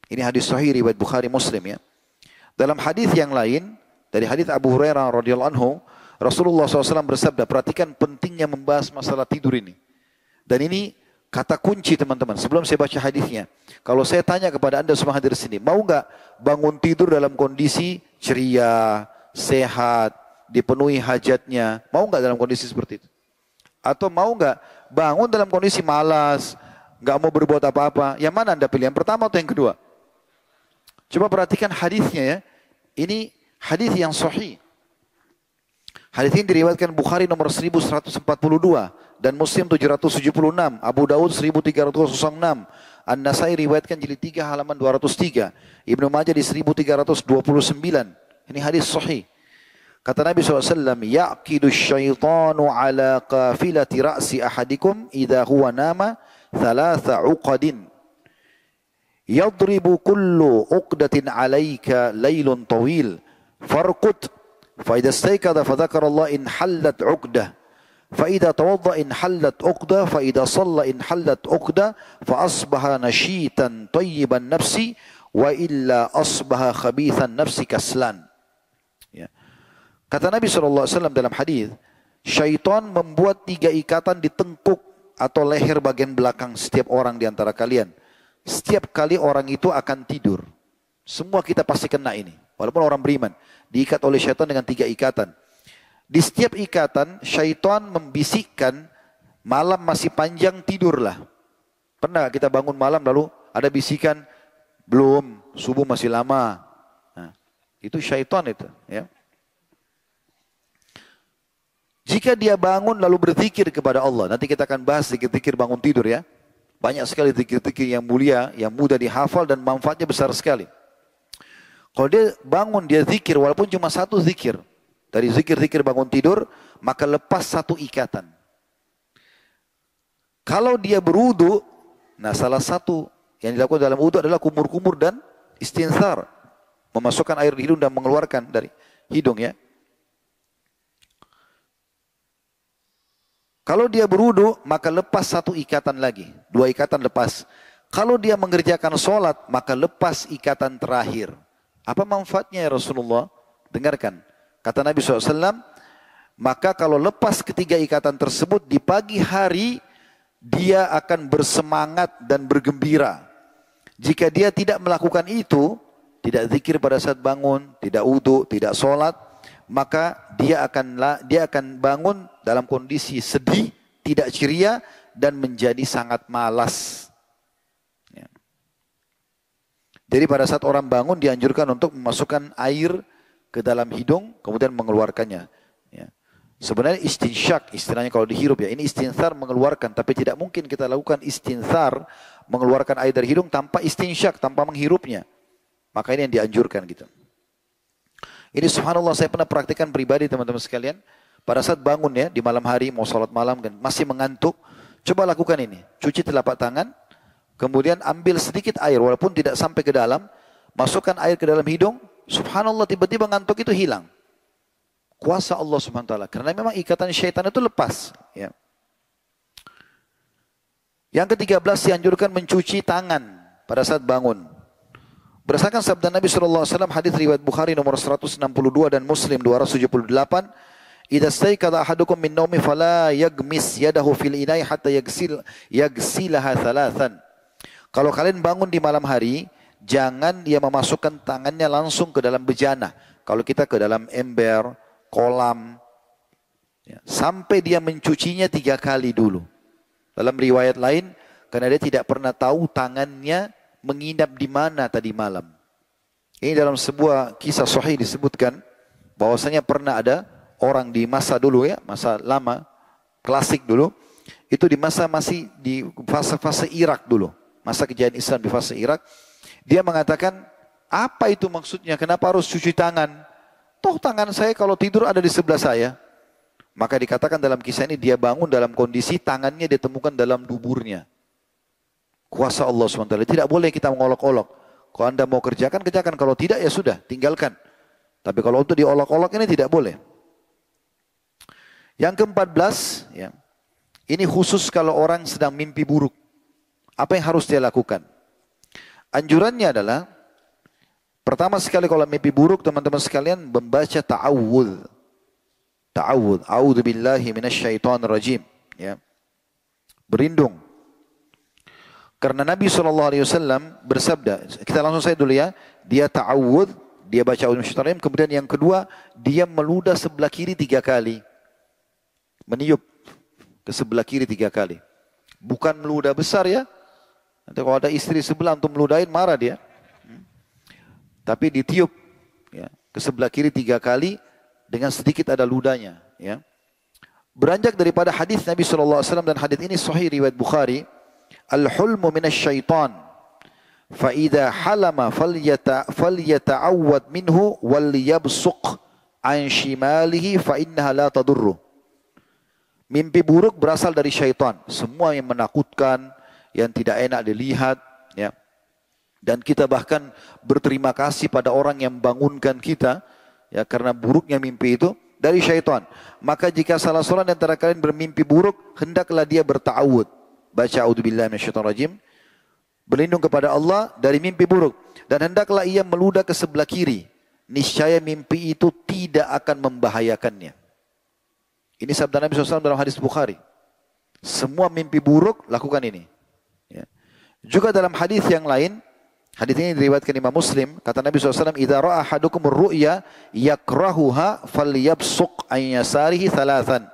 Ini hadis sahih riwayat Bukhari Muslim ya. Dalam hadis yang lain, dari hadis Abu Hurairah radhiyallahu anhu, Rasulullah SAW bersabda, perhatikan pentingnya membahas masalah tidur ini. Dan ini kata kunci teman-teman, sebelum saya baca hadisnya. Kalau saya tanya kepada anda semua hadir sini, mau nggak bangun tidur dalam kondisi ceria, sehat, dipenuhi hajatnya? Mau nggak dalam kondisi seperti itu? Atau mau nggak bangun dalam kondisi malas, nggak mau berbuat apa-apa? Yang mana anda pilih? Yang pertama atau yang kedua? Coba perhatikan hadisnya ya. Ini hadis yang sahih. Hadis ini diriwayatkan Bukhari nomor 1142 dan Muslim 776, Abu Daud 1306, An-Nasai riwayatkan jilid 3 halaman 203, Ibnu Majah di 1329. Ini hadis sahih. Kata Nabi SAW, "Ya'qidu syaitanu ala qafilati ra'si ahadikum idha huwa nama thalatha uqadin. Yadribu kullu uqdatin alayka laylun tawil. Farqut. فإذا استيقظ فذكر الله إن حلت عقدة فإذا توضأ إن حلت عقدة فإذا صلى إن حلت عقدة فأصبح نشيطا طيب النفس وإلا أصبح خبيث النفس كسلان." Ya. Kata Nabi SAW dalam hadis, syaitan membuat 3 ikatan di tengkuk atau leher bagian belakang setiap orang di antara kalian. Setiap kali orang itu akan tidur, semua kita pasti kena ini, walaupun orang beriman. Diikat oleh syaitan dengan 3 ikatan. Di setiap ikatan, syaitan membisikkan, malam masih panjang, tidurlah. Pernah kita bangun malam lalu ada bisikan, belum, subuh masih lama. Nah, itu syaitan itu. Ya. Jika dia bangun lalu berzikir kepada Allah, nanti kita akan bahas zikir-zikir bangun tidur ya. Banyak sekali zikir-zikir yang mulia, yang mudah dihafal dan manfaatnya besar sekali. Kalau dia bangun, dia zikir, walaupun cuma 1 zikir. Dari zikir-zikir bangun tidur, maka lepas 1 ikatan. Kalau dia berwudu, nah salah satu yang dilakukan dalam wudu adalah kumur-kumur dan istinsar. Memasukkan air di hidung dan mengeluarkan dari hidung ya. Kalau dia berwudu, maka lepas 1 ikatan lagi. 2 ikatan lepas. Kalau dia mengerjakan sholat, maka lepas ikatan terakhir. Apa manfaatnya ya Rasulullah? Dengarkan. Kata Nabi SAW, maka kalau lepas ketiga ikatan tersebut, di pagi hari dia akan bersemangat dan bergembira. Jika dia tidak melakukan itu, tidak zikir pada saat bangun, tidak wudu, tidak sholat, maka dia akan bangun dalam kondisi sedih, tidak ceria, dan menjadi sangat malas. Jadi pada saat orang bangun dianjurkan untuk memasukkan air ke dalam hidung, kemudian mengeluarkannya. Ya. Sebenarnya istinsyak, istilahnya kalau dihirup ya. Ini istinsar mengeluarkan, tapi tidak mungkin kita lakukan istinsar, mengeluarkan air dari hidung tanpa istinsyak, tanpa menghirupnya. Maka ini yang dianjurkan gitu. Ini subhanallah saya pernah praktikkan pribadi teman-teman sekalian. Pada saat bangun ya, di malam hari, mau sholat malam, kan, masih mengantuk, coba lakukan ini. Cuci telapak tangan, kemudian ambil sedikit air, walaupun tidak sampai ke dalam, masukkan air ke dalam hidung, subhanallah tiba-tiba ngantuk itu hilang. Kuasa Allah Subhanahu wa taala. Karena memang ikatan syaitan itu lepas. Ya. Yang ke-13 dianjurkan mencuci tangan pada saat bangun. Berdasarkan sabda Nabi SAW, hadis riwayat Bukhari nomor 162 dan Muslim 278, "Idza staiqadha ahadukum min naumi fala yagmis yadahu fil ina'i hatta yagsilaha thalathan." Kalau kalian bangun di malam hari, jangan dia memasukkan tangannya langsung ke dalam bejana. Kalau kita ke dalam ember, kolam, ya, sampai dia mencucinya 3 kali dulu. Dalam riwayat lain, karena dia tidak pernah tahu tangannya menginap di mana tadi malam. Ini dalam sebuah kisah sahih disebutkan, bahwasanya pernah ada orang di masa dulu ya, masa lama, klasik dulu, itu di masa masih di fase-fase Irak dulu. Masa kejayaan Islam di fase Irak. Dia mengatakan, apa itu maksudnya? Kenapa harus cuci tangan? Toh tangan saya kalau tidur ada di sebelah saya. Maka dikatakan dalam kisah ini dia bangun dalam kondisi tangannya ditemukan dalam duburnya. Kuasa Allah SWT. Tidak boleh kita mengolok-olok. Kalau anda mau kerjakan, kerjakan. Kalau tidak ya sudah, tinggalkan. Tapi kalau untuk diolok-olok ini tidak boleh. Yang ke-14, ya, ini khusus kalau orang sedang mimpi buruk. Apa yang harus dia lakukan? Anjurannya adalah, pertama sekali kalau mimpi buruk, teman-teman sekalian membaca ta'awudz. Ta'awudz. A'udzubillahi minasyaitonirrajim. Ya. Berlindung. Karena Nabi SAW bersabda, kita langsung saja dulu ya, dia ta'awudz, dia baca a'udzubillahi, kemudian yang kedua, dia meludah sebelah kiri 3 kali. Meniup ke sebelah kiri 3 kali. Bukan meludah besar ya. Nanti kalau ada istri sebelah untuk meludahin, marah dia. Tapi ditiup ya, ke sebelah kiri 3 kali dengan sedikit ada ludahnya. Ya. Beranjak daripada hadis Nabi SAW dan hadis ini sahih riwayat Bukhari. Al-hulmu minasyaitan. Fa'idha halama falyata'awwad minhu wal yabsuq an shimalihi fa'innaha la tadurru. Mimpi buruk berasal dari syaitan. Semua yang menakutkan, yang tidak enak dilihat. Ya. Dan kita bahkan berterima kasih pada orang yang bangunkan kita. Ya, karena buruknya mimpi itu dari syaitan. Maka jika salah seorang di antara kalian bermimpi buruk, hendaklah dia berta'awud. Baca a'udzubillahi minasyaitonirrajim. Berlindung kepada Allah dari mimpi buruk. Dan hendaklah ia meludah ke sebelah kiri. Niscaya mimpi itu tidak akan membahayakannya. Ini sabda Nabi SAW dalam hadis Bukhari. Semua mimpi buruk, lakukan ini. Ya. Juga dalam hadis yang lain, hadis ini diriwayatkan Imam Muslim, kata Nabi SAW, "Idza ra'a ahadukum ar-ru'ya yakrahuha falyabsuq an yasarihi thalathan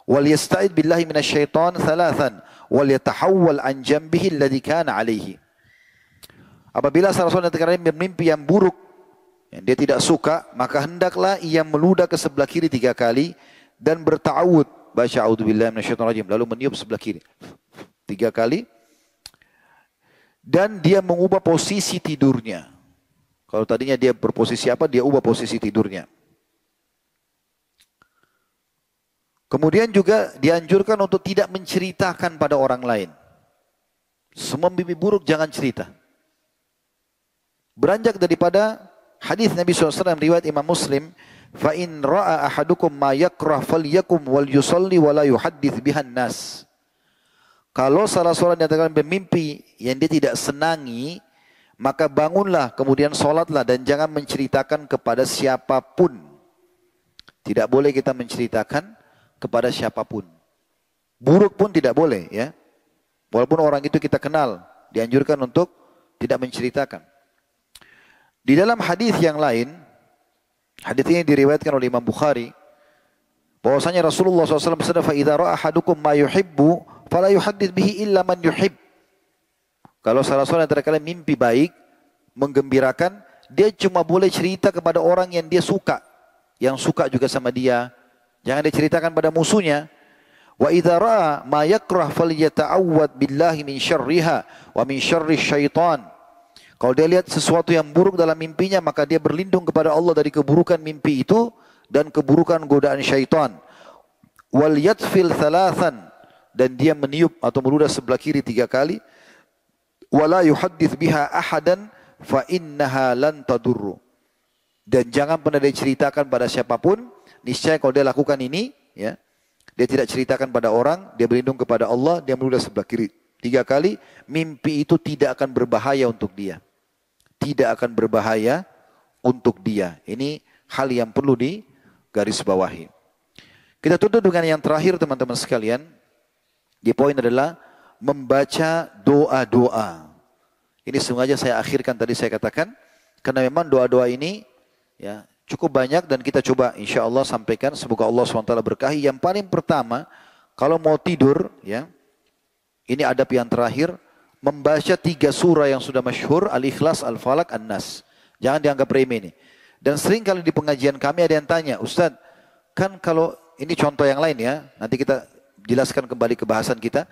wal yasta'id billahi minasyaiton thalathan wal yatahawwal an jambihi alladhi kana alaihi." Apabila salah seorang dari kalian bermimpi yang buruk, yang dia tidak suka, maka hendaklah ia meludah ke sebelah kiri 3 kali dan berta'awud, baca a'udzubillahi minasyaitonirrajim, lalu meniup sebelah kiri 3 kali. Dan dia mengubah posisi tidurnya. Kalau tadinya dia berposisi apa, dia ubah posisi tidurnya. Kemudian juga dianjurkan untuk tidak menceritakan pada orang lain. Semua mimpi buruk jangan cerita. Beranjak daripada hadis Nabi SAW riwayat Imam Muslim, "Fa in ra'a ahadukum ma yakrah falyakum wal yusalli wa la yuhaddits bihan nas." Kalau salah seorang yang akan bermimpi yang dia tidak senangi, maka bangunlah, kemudian sholatlah dan jangan menceritakan kepada siapapun. Tidak boleh kita menceritakan kepada siapapun. Buruk pun tidak boleh ya. Walaupun orang itu kita kenal, dianjurkan untuk tidak menceritakan. Di dalam hadis yang lain, hadis ini diriwayatkan oleh Imam Bukhari, bahwasanya Rasulullah SAW bersabda, "Fa idza ra'a ahadukum ma yuhibbu fala yuhaddits bihi illa man yuhibb." Kalau salah seorang antara kalian mimpi baik, menggembirakan, dia cuma boleh cerita kepada orang yang dia suka, yang suka juga sama dia. Jangan diceritakan pada musuhnya. Wa idza ra'a ma yakrah falyata'awwad billahi min syarriha wa min syarri syaitan. Kalau dia lihat sesuatu yang buruk dalam mimpinya, maka dia berlindung kepada Allah dari keburukan mimpi itu dan keburukan godaan syaitan. Wal yatfil thalathan, dan dia meniup atau meludah sebelah kiri 3 kali. Wala yuhaddits biha ahadan fa innaha lan tadurru, Dan jangan pernah dia ceritakan pada siapapun. Niscaya kalau dia lakukan ini, ya, dia tidak ceritakan pada orang, dia berlindung kepada Allah, dia menoleh sebelah kiri 3 kali, mimpi itu tidak akan berbahaya untuk dia. Tidak akan berbahaya untuk dia. Ini hal yang perlu digarisbawahi. Kita tutup dengan yang terakhir teman-teman sekalian. Di poin adalah membaca doa-doa. Ini sengaja saya akhirkan tadi saya katakan. Karena memang doa-doa ini ya cukup banyak dan kita coba insya Allah sampaikan. Semoga Allah SWT berkahi. Yang paling pertama, kalau mau tidur, ya, ini adab yang terakhir, membaca 3 surah yang sudah masyhur, Al-Ikhlas, Al-Falaq, An-Nas. Jangan dianggap remeh ini. Dan sering kali di pengajian kami ada yang tanya, Ustadz, kan kalau ini contoh yang lain ya, nanti kita jelaskan kembali ke bahasan kita.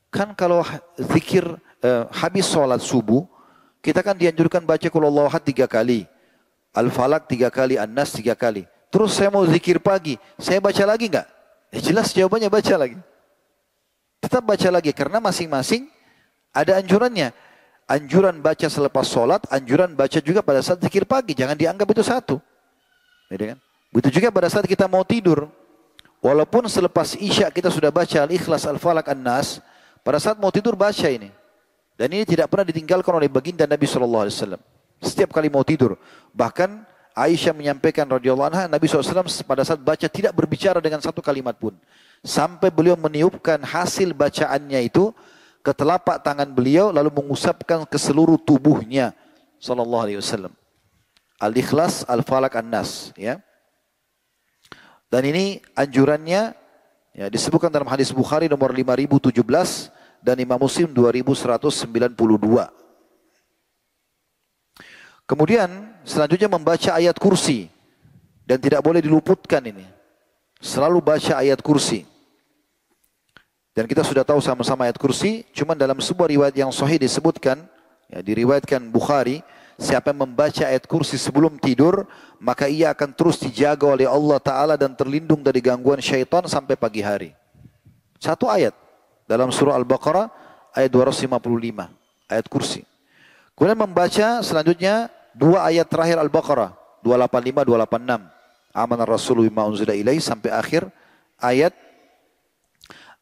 Kan kalau zikir habis sholat subuh, kita kan dianjurkan baca Qul Huwallahu Ahad 3 kali. Al-Falaq 3 kali, An-Nas 3 kali. Terus saya mau zikir pagi, saya baca lagi enggak? Ya jelas jawabannya baca lagi. Tetap baca lagi karena masing-masing ada anjurannya. Anjuran baca selepas sholat, anjuran baca juga pada saat zikir pagi. Jangan dianggap itu satu. Kan? Begitu juga pada saat kita mau tidur. Walaupun selepas Isya kita sudah baca Al-Ikhlas, Al-Falaq, An-Nas, pada saat mau tidur baca ini. Dan ini tidak pernah ditinggalkan oleh baginda Nabi SAW. Setiap kali mau tidur. Bahkan Aisyah menyampaikan radhiyallahu anha, Nabi SAW pada saat baca tidak berbicara dengan satu kalimat pun. Sampai beliau meniupkan hasil bacaannya itu ke telapak tangan beliau, lalu mengusapkan ke seluruh tubuhnya. Sallallahu alaihi wasallam. Al-Ikhlas, Al-Falaq, An-Nas. Ya. Dan ini anjurannya ya, disebutkan dalam hadis Bukhari nomor 5017 dan Imam Muslim 2192. Kemudian selanjutnya membaca ayat kursi. Dan tidak boleh diluputkan ini. Selalu baca ayat kursi. Dan kita sudah tahu sama-sama ayat kursi. Cuma dalam sebuah riwayat yang sahih disebutkan. Ya, diriwayatkan Bukhari. Siapa yang membaca ayat kursi sebelum tidur, maka ia akan terus dijaga oleh Allah Ta'ala dan terlindung dari gangguan syaitan sampai pagi hari. Satu ayat. Dalam surah Al-Baqarah, ayat 255. Ayat kursi. Kemudian membaca selanjutnya 2 ayat terakhir Al-Baqarah. 285, 286. Amanar Rasulullah bima unzila ilaihi sampai akhir ayat.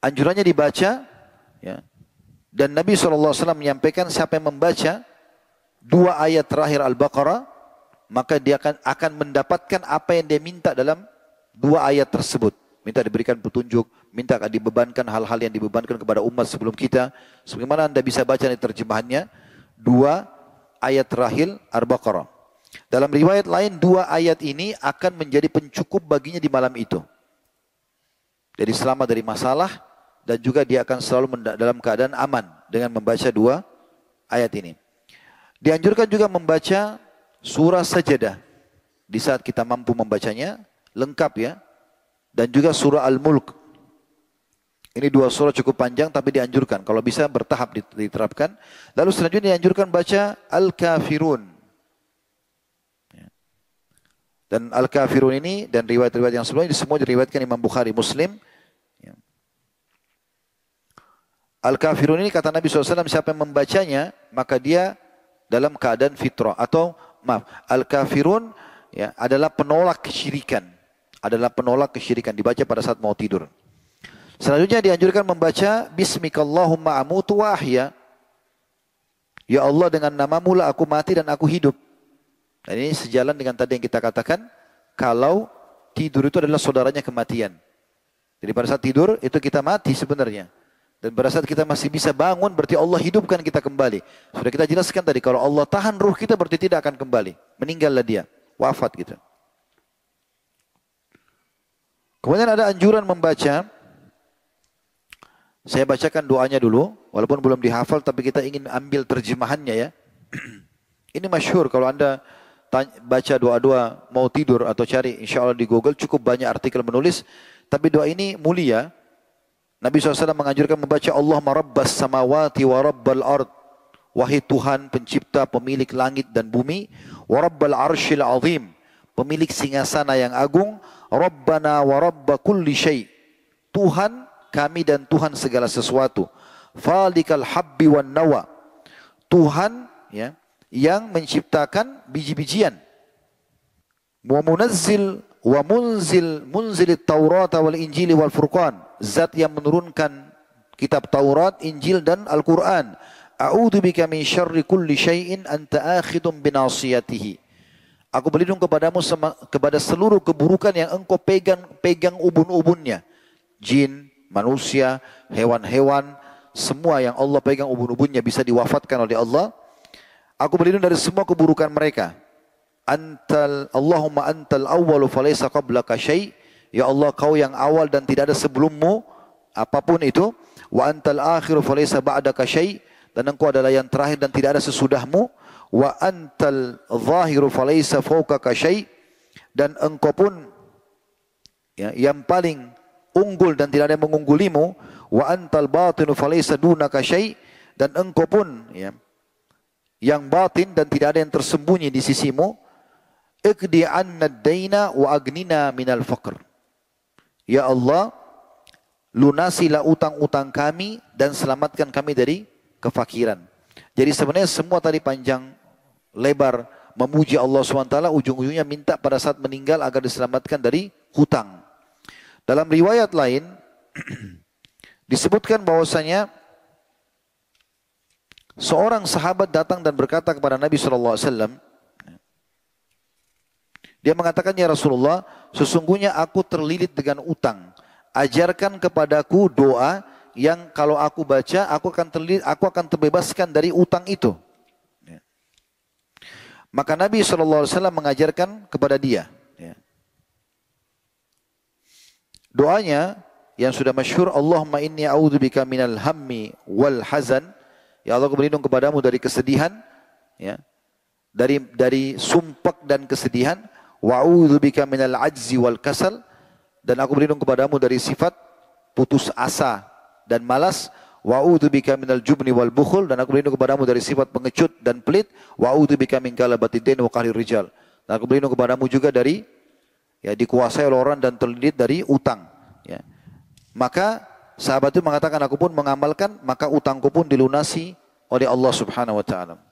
Anjurannya dibaca. Ya. Dan Nabi SAW menyampaikan siapa yang membaca 2 ayat terakhir Al-Baqarah, maka dia akan mendapatkan apa yang dia minta dalam 2 ayat tersebut. Minta diberikan petunjuk, minta dibebankan hal-hal yang dibebankan kepada umat sebelum kita. Sebagaimana Anda bisa baca di terjemahannya, 2 ayat terakhir Al-Baqarah. Dalam riwayat lain, 2 ayat ini akan menjadi pencukup baginya di malam itu. Jadi selamat dari masalah, dan juga dia akan selalu dalam keadaan aman dengan membaca 2 ayat ini. Dianjurkan juga membaca surah Sajadah di saat kita mampu membacanya lengkap ya, dan juga surah Al-Mulk. Ini 2 surah cukup panjang tapi dianjurkan kalau bisa bertahap diterapkan. Lalu selanjutnya dianjurkan baca Al-Kafirun. Dan Al-Kafirun ini dan riwayat-riwayat yang sebelumnya semua diriwayatkan Imam Bukhari, Muslim. Al-Kafirun ini kata Nabi SAW, siapa yang membacanya maka dia dalam keadaan fitrah, atau Al-Kafirun ya, adalah penolak kesyirikan. Adalah penolak kesyirikan, dibaca pada saat mau tidur. Selanjutnya dianjurkan membaca Bismikallahumma amutu wa ahya. Ya Allah, dengan namamu lah aku mati dan aku hidup. Dan ini sejalan dengan tadi yang kita katakan, kalau tidur itu adalah saudaranya kematian. Jadi pada saat tidur itu kita mati sebenarnya. Dan pada saat kita masih bisa bangun, berarti Allah hidupkan kita kembali. Sudah kita jelaskan tadi, kalau Allah tahan ruh kita berarti tidak akan kembali. Meninggallah dia, wafat gitu. Kemudian ada anjuran membaca. Saya bacakan doanya dulu, walaupun belum dihafal, tapi kita ingin ambil terjemahannya ya. Ini masyhur, kalau Anda baca doa-doa mau tidur atau cari, insya Allah di Google cukup banyak artikel menulis. Tapi doa ini mulia. Nabi SAW menganjurkan membaca Allahumma rabbas samawati wa rabbal ard. Wahai Tuhan pencipta pemilik langit dan bumi. Wa rabbal arshil azim. Pemilik singgasana yang agung. Rabbana wa rabba kulli syai'. Tuhan kami dan Tuhan segala sesuatu. Falikal habbi wan nawa. Tuhan ya, yang menciptakan biji-bijian. Wa munazzil wa munzil Taurat wal Injil wal Furqan. Zat yang menurunkan kitab Taurat, Injil dan Al-Quran. A'udzu bika min syarri kulli syai'in anta akhidun binasiyatihi. Aku berlindung kepadamu kepada seluruh keburukan yang engkau pegang ubun-ubunnya. Jin, manusia, hewan-hewan, semua yang Allah pegang ubun-ubunnya bisa diwafatkan oleh Allah. Aku berlindung dari semua keburukan mereka. Allahumma antal awwalu falaysa qablaka syai'. Ya Allah, kau yang awal dan tidak ada sebelummu apapun itu. Wa antal akhiru falaysa ba'daka syai'. Dan engkau adalah yang terakhir dan tidak ada sesudahmu. Wa antal zahiru falaysa fawqaka syai'. Dan engkau pun ya, yang paling unggul dan tidak ada yang mengunggulimu. Wa antal batinu falaysa dunaka syai'. Dan engkau pun ya, yang batin dan tidak ada yang tersembunyi di sisimu. Iqdi anna ad-daina wa agnina minal faqr. Ya Allah, lunasilah utang-utang kami dan selamatkan kami dari kefakiran. Jadi sebenarnya semua tadi panjang lebar memuji Allah SWT, ujung-ujungnya minta pada saat meninggal agar diselamatkan dari hutang. Dalam riwayat lain disebutkan bahwasanya seorang sahabat datang dan berkata kepada Nabi SAW, dia mengatakan, ya Rasulullah, sesungguhnya aku terlilit dengan utang. Ajarkan kepadaku doa yang kalau aku baca, aku akan terbebaskan dari utang itu. Maka Nabi SAW mengajarkan kepada dia. Doanya yang sudah masyhur, Allahumma inni a'udzubika minal hammi wal hazan. Ya Allah, aku berlindung kepadamu dari kesedihan, ya, dari sumpek dan kesedihan. Wa a'udzubika minal ajzi wal kasal. Dan aku berlindung kepadamu dari sifat putus asa dan malas. Wa a'udzubika minal jubni wal bukhul. Dan aku berlindung kepadamu dari sifat pengecut dan pelit. Wa a'udzubika min galabatid dain wa qahrir rijal. Dan aku berlindung kepadamu juga dari ya dikuasai oleh orang dan terlilit dari utang, ya. Maka sahabat itu mengatakan, aku pun mengamalkan, maka utangku pun dilunasi oleh Allah Subhanahu wa taala.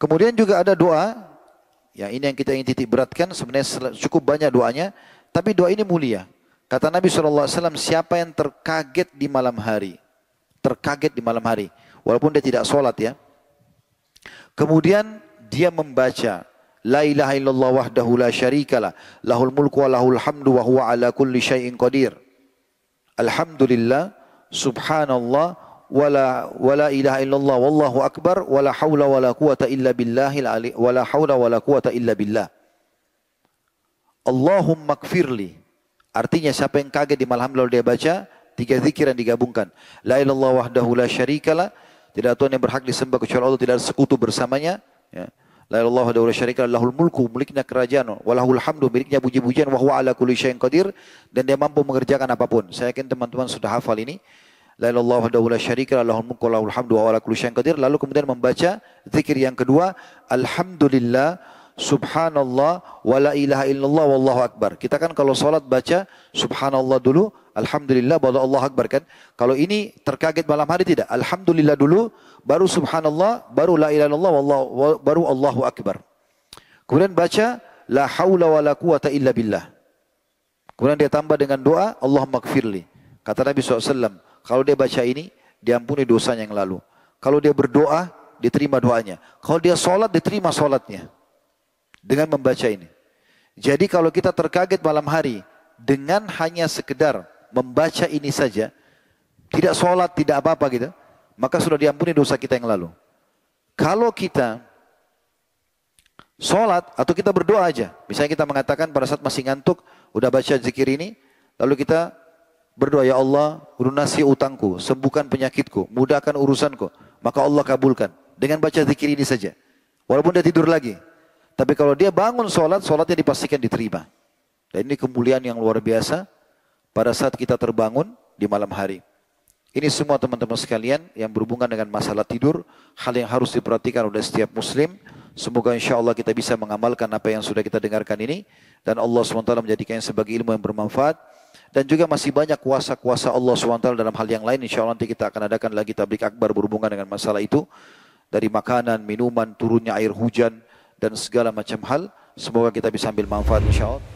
Kemudian juga ada doa, ya ini yang kita ingin titik beratkan, sebenarnya cukup banyak doanya, tapi doa ini mulia. Kata Nabi SAW, siapa yang terkaget di malam hari, walaupun dia tidak sholat ya, kemudian dia membaca La ilaha illallah wahdahu la syarikalah, lahul mulku wa lahul hamdu wa huwa ala kulli syai'in qadir. Alhamdulillah, subhanallah, wala ilaha illallah wallahu akbar, wala hawla wala quwata illa billahil ali, wala hawla wala quwata illa billah. Allahumma gfirli. Artinya siapa yang kaget di malam lalu dia baca 3 zikir yang digabungkan. La ilallah wahdahu la syarikalah, tidak ada Tuhan yang berhak disembah kecuali Allah, tidak ada sekutu bersamanya, ya. La ilallah wahdahu la syarikalah, lahul mulku, miliknya kerajaan, walahul hamdu, miliknya puji-pujian, wa huwa ala kulli syai'in qadir, dan dia mampu mengerjakan apapun. Saya yakin teman-teman sudah hafal ini. La ilallah wahdahu la syarikalah, lahul mulku, walahul hamdu, wa huwa ala kulli syai'in qadir. Lalu kemudian membaca zikir yang kedua, alhamdulillah, subhanallah, wa la ilaha illallah, wallahu akbar. Kita kan kalau sholat baca subhanallah dulu, alhamdulillah, baru Allah akbar kan. Kalau ini terkaget malam hari tidak. Alhamdulillah dulu, baru subhanallah, baru la ilaha illallah, baru Allahu akbar. Kemudian baca la haula wa la quwata illa billah. Kemudian dia tambah dengan doa Allahumma gfirli. Kata Nabi SAW, kalau dia baca ini, diampuni dosanya yang lalu. Kalau dia berdoa, diterima doanya. Kalau dia sholat, diterima sholatnya. Dengan membaca ini. Jadi kalau kita terkaget malam hari, dengan hanya sekedar membaca ini saja, tidak sholat, tidak apa-apa gitu, maka sudah diampuni dosa kita yang lalu. Kalau kita sholat atau kita berdoa aja, misalnya kita mengatakan pada saat masih ngantuk, udah baca zikir ini, lalu kita berdoa, ya Allah, lunasi utangku, sembuhkan penyakitku, mudahkan urusanku, maka Allah kabulkan dengan baca zikir ini saja. Walaupun dia tidur lagi. Tapi kalau dia bangun sholat, sholatnya dipastikan diterima. Dan ini kemuliaan yang luar biasa pada saat kita terbangun di malam hari. Ini semua teman-teman sekalian yang berhubungan dengan masalah tidur, hal yang harus diperhatikan oleh setiap muslim. Semoga insya Allah kita bisa mengamalkan apa yang sudah kita dengarkan ini. Dan Allah SWT menjadikannya sebagai ilmu yang bermanfaat. Dan juga masih banyak kuasa-kuasa Allah SWT dalam hal yang lain. Insya Allah nanti kita akan adakan lagi tablik akbar berhubungan dengan masalah itu. Dari makanan, minuman, turunnya air hujan, dan segala macam hal. Semoga kita bisa ambil manfaat insya Allah.